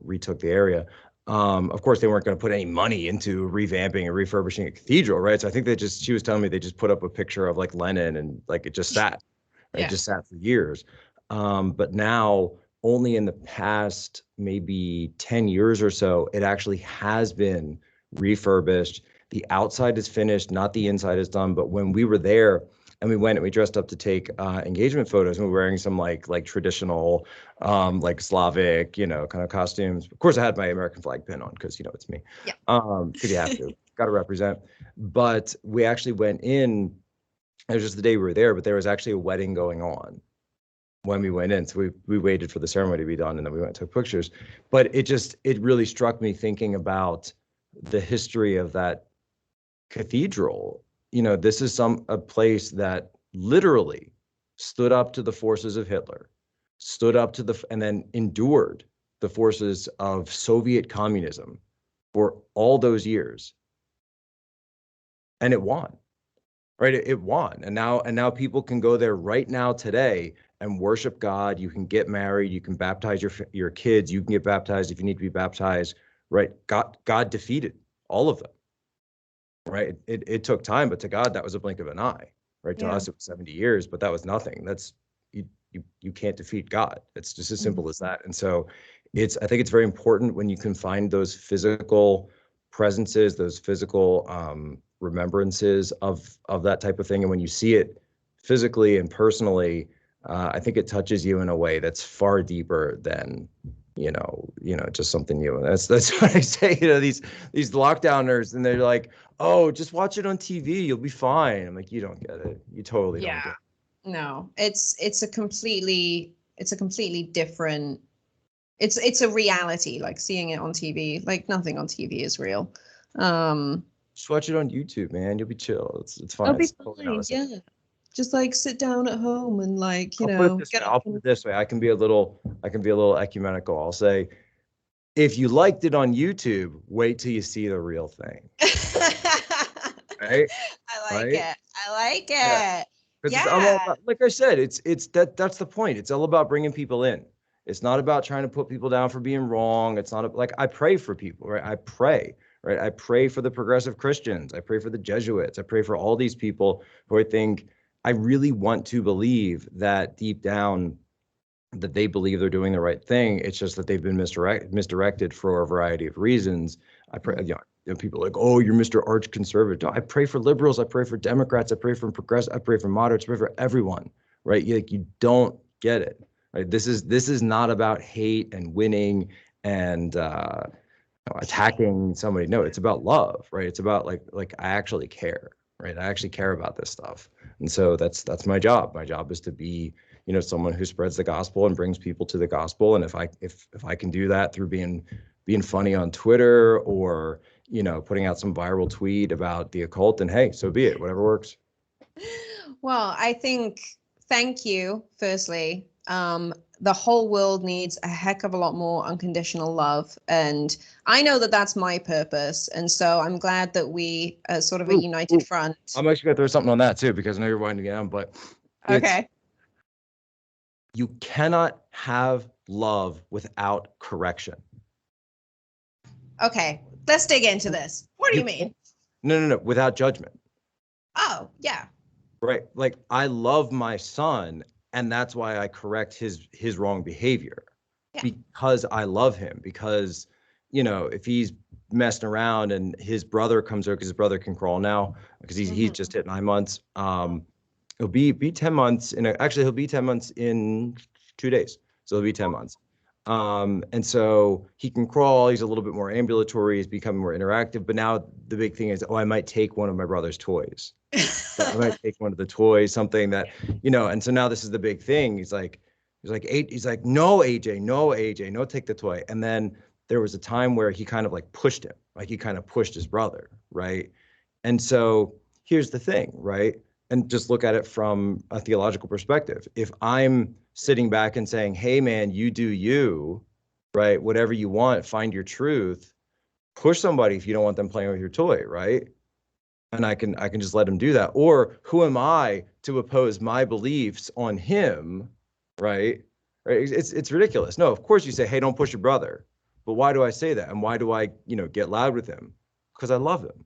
retook the area. Of course, they weren't going to put any money into revamping and refurbishing a cathedral, right? So I think she was telling me they just put up a picture of like Lenin and like it just sat, right? It just sat for years. But now, only in the past maybe 10 years or so, it actually has been refurbished. The outside is finished, not the inside is done. But when we were there, and we went and we dressed up to take engagement photos, and we were wearing some like traditional, like Slavic, kind of costumes. Of course, I had my American flag pin on because it's me. Yeah. Because you have to, got to represent. But we actually went in. It was just the day we were there, but there was actually a wedding going on. when we went in. So we waited for the ceremony to be done, and then we went and took pictures. But it really struck me thinking about the history of that cathedral. You know, this is a place that literally stood up to the forces of Hitler, stood up to and then endured the forces of Soviet communism for all those years. And it won, right? It won. And now people can go there right now today and worship God. You can get married. You can baptize your kids. You can get baptized if you need to be baptized, right? God defeated all of them, right? It took time, but to God, that was a blink of an eye, right? To us, it was 70 years, but that was nothing. That's, you can't defeat God. It's just as simple as that. And so I think it's very important when you can find those physical presences, those physical remembrances of that type of thing. And when you see it physically and personally, I think it touches you in a way that's far deeper than, just something new. And that's what I say, these lockdowners, and they're like, oh, just watch it on TV, you'll be fine. I'm like, you don't get it. You totally don't get it. No, it's a completely different, it's a reality, like seeing it on TV, like nothing on TV is real. Just watch it on YouTube, man. You'll be chill. It's fine. It'll be fine, yeah. Just like sit down at home and like, I'll put it this way. I can be a little ecumenical. I'll say, if you liked it on YouTube, wait till you see the real thing. Right? I like it. Yeah. Like I said, that's the point. It's all about bringing people in. It's not about trying to put people down for being wrong. It's not like, I pray for people, right? I pray for the progressive Christians. I pray for the Jesuits. I pray for all these people who I really want to believe that deep down that they believe they're doing the right thing. It's just that they've been misdirected for a variety of reasons. I pray, people are like, oh, you're Mr. Arch Conservative. I pray for liberals. I pray for Democrats. I pray for progressive. I pray for moderates. I pray for everyone, right? You don't get it, right? This is not about hate and winning and attacking somebody. No, it's about love, right? It's about like I actually care, right? I actually care about this stuff. And so that's my job. My job is to be, someone who spreads the gospel and brings people to the gospel. And if I can do that through being funny on Twitter or, putting out some viral tweet about the occult, then hey, so be it, whatever works. Well, I think, thank you, firstly. The whole world needs a heck of a lot more unconditional love. And I know that that's my purpose. And so I'm glad that we are sort of a united front. I'm actually going to throw something on that too, because I know you're winding down, but okay. You cannot have love without correction. Okay, let's dig into this. What do you mean? No, without judgment. Oh, yeah. Right. Like, I love my son, and that's why I correct his wrong behavior. Yeah. Because I love him. Because, if he's messing around and his brother comes over, because his brother can crawl now, because he's just hit 9 months. He'll be 10 months he'll be 10 months in 2 days. So he'll be 10 months. And so he can crawl. He's a little bit more ambulatory. He's becoming more interactive. But now the big thing is, I might take one of my brother's toys. I might take one of the toys, something that, and so now this is the big thing. He's like, no, AJ, no, take the toy. And then there was a time where he kind of like pushed him, like he kind of pushed his brother. Right. And so here's the thing, right? And just look at it from a theological perspective. If I'm sitting back and saying, hey, man, you do you, right? Whatever you want, find your truth, push somebody if you don't want them playing with your toy, right? And I can just let him do that. Or who am I to oppose my beliefs on him, right? It's ridiculous. No, of course you say, hey, don't push your brother. But why do I say that? And why do I, get loud with him? Because I love him.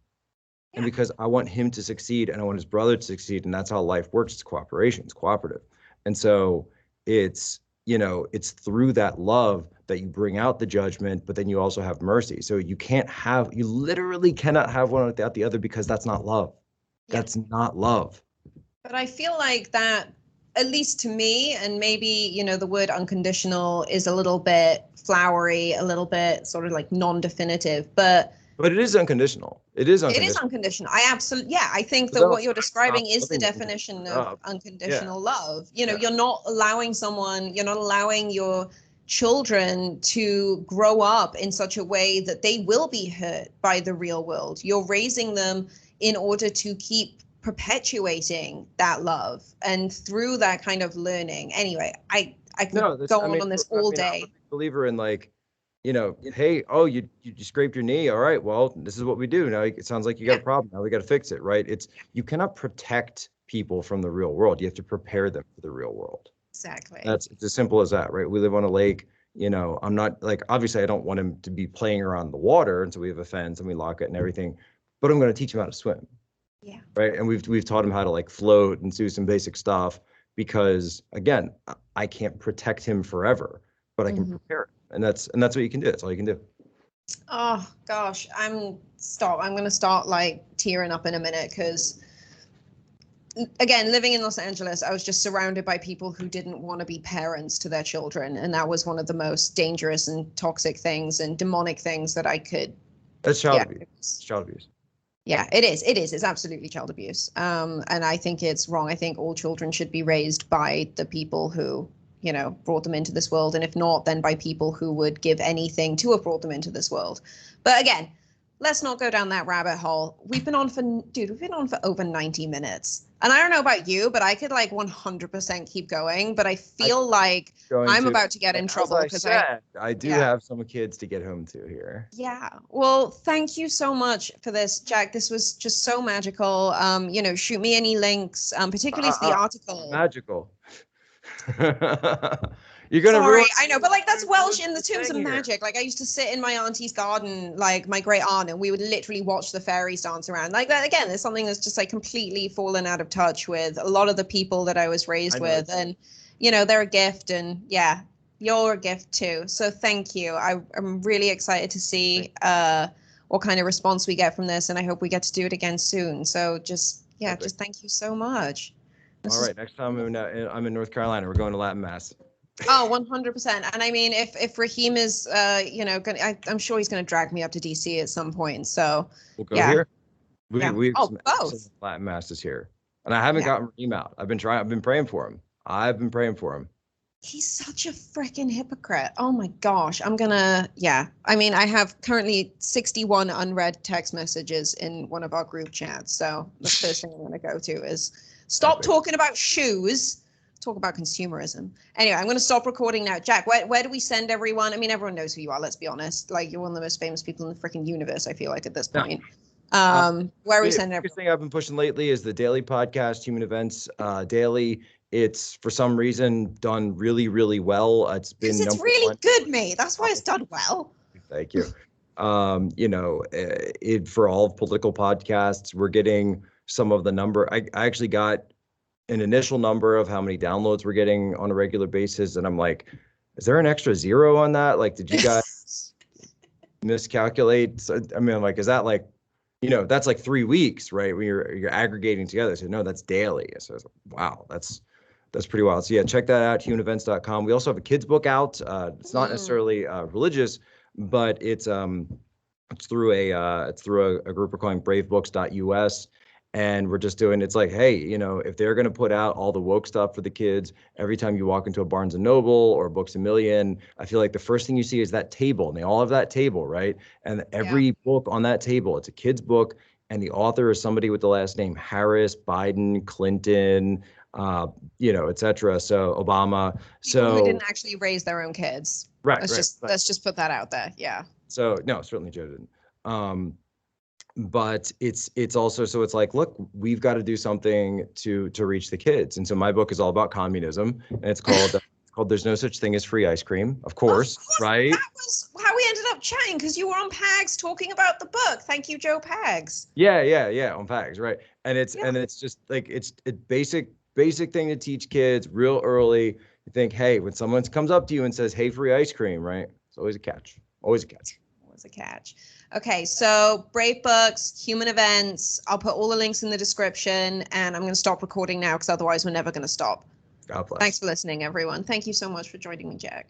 And because I want him to succeed and I want his brother to succeed. And that's how life works. It's cooperation. It's cooperative. And so it's through that love that you bring out the judgment, but then you also have mercy. So you literally cannot have one without the other, because that's not love. Yeah. That's not love. But I feel like that, at least to me, and maybe, the word unconditional is a little bit flowery, a little bit sort of like non-definitive, but But it is unconditional. It is It is unconditional. unconditional. I absolutely, yeah. I think But that then what you're I'm not describing is the loving definition of love. unconditional Yeah. love. You know, Yeah. you're not allowing someone, you're not allowing your children to grow up in such a way that they will be hurt by the real world. You're raising them in order to keep perpetuating that love and through that kind of learning. Anyway, I could No, that's, go I mean, on this I all mean, I'm a day. big believer in like, hey, oh, you scraped your knee. All right, well, this is what we do. Now it sounds like you got Yeah, a problem. Now we got to fix it, right? You cannot protect people from the real world. You have to prepare them for the real world. exactly. It's as simple as that, right? We live on a lake. I'm not like, obviously I don't want him to be playing around the water, and so we have a fence and we lock it and everything, but I'm going to teach him how to swim, Yeah. right? And we've taught him how to like float and do some basic stuff because again, I can't protect him forever, but I can prepare him. And that's what you can do. That's all you can do. Oh gosh, I'm going to start like tearing up in a minute because again, living in Los Angeles, I was just surrounded by people who didn't want to be parents to their children, and that was one of the most dangerous and toxic things and demonic things that I could. That's child Yeah, abuse. It's child abuse. yeah, it is. It is. It's absolutely child abuse. And I think it's wrong. I think all children should be raised by the people who, brought them into this world. And if not, then by people who would give anything to have brought them into this world. But again, let's not go down that rabbit hole. We've been on for over 90 minutes. And I don't know about you, but I could like 100% keep going. But I feel like I'm about to get in trouble because I do have some kids to get home to here. Yeah. Well, thank you so much for this, Jack. This was just so magical. Shoot me any links, particularly to the article. Magical. You're gonna Sorry, I know, but like that's Welsh in the terms of magic. Like I used to sit in my auntie's garden, like my great aunt, and we would literally watch the fairies dance around. Like that again, there's something that's just like completely fallen out of touch with a lot of the people that I was raised with. And they're a gift, and yeah, you're a gift too. So thank you. I'm really excited to see what kind of response we get from this, and I hope we get to do it again soon. So just thank you so much. All right, next time I'm in North Carolina, we're going to Latin Mass. Oh, 100%. And I mean, if Raheem is, I'm sure he's going to drag me up to DC at some point. So we'll go here. We both Latin Masses here, and I haven't gotten Raheem out. I've been praying for him. He's such a freaking hypocrite. Oh my gosh. I mean, I have currently 61 unread text messages in one of our group chats. So the first thing I'm going to go to is stop talking about shoes. Talk about consumerism. Anyway, I'm going to stop recording now. Jack, where do we send everyone? I mean, everyone knows who you are. Let's be honest. Like, you're one of the most famous people in the freaking universe, I feel like, at this point. Where are we sending everyone? The thing I've been pushing lately is the daily podcast, Human Events Daily. It's for some reason done really, really well. It's been really good, mate. That's why it's done well. Thank you. For all political podcasts, we're getting some of the number. I actually got an initial number of how many downloads we're getting on a regular basis, and I'm like, is there an extra zero on that? Like, did you guys miscalculate? So, I mean, I'm like, is that like, that's like 3 weeks, right? When you're aggregating together. So no, that's daily. So I was like, wow, that's pretty wild. So yeah, check that out, humanevents.com. We also have a kids book out. It's not necessarily religious, but it's through a group we're calling bravebooks.us. And we're just doing, it's like, hey, if they're going to put out all the woke stuff for the kids, every time you walk into a Barnes & Noble or Books A Million, I feel like the first thing you see is that table, and they all have that table, right? And every book on that table, it's a kid's book, and the author is somebody with the last name Harris, Biden, Clinton, et cetera. So Obama. People who didn't actually raise their own kids. Right. Let's just put that out there. Yeah. So no, certainly Joe didn't. But it's also, so it's like, look, we've got to do something to reach the kids. And so my book is all about communism, and it's called There's No Such Thing as Free Ice Cream, of course, right? That was how we ended up chatting, because you were on PAGS talking about the book. Thank you, Joe Pags. Yeah, on PAGS, right? And it's just like, it's a basic thing to teach kids real early. You think, hey, when someone comes up to you and says, hey, free ice cream, right? It's always a catch. Always a catch. Always a catch. Okay, so Brave Books, Human Events. I'll put all the links in the description, and I'm going to stop recording now because otherwise we're never going to stop. God bless. Thanks for listening, everyone. Thank you so much for joining me, Jack.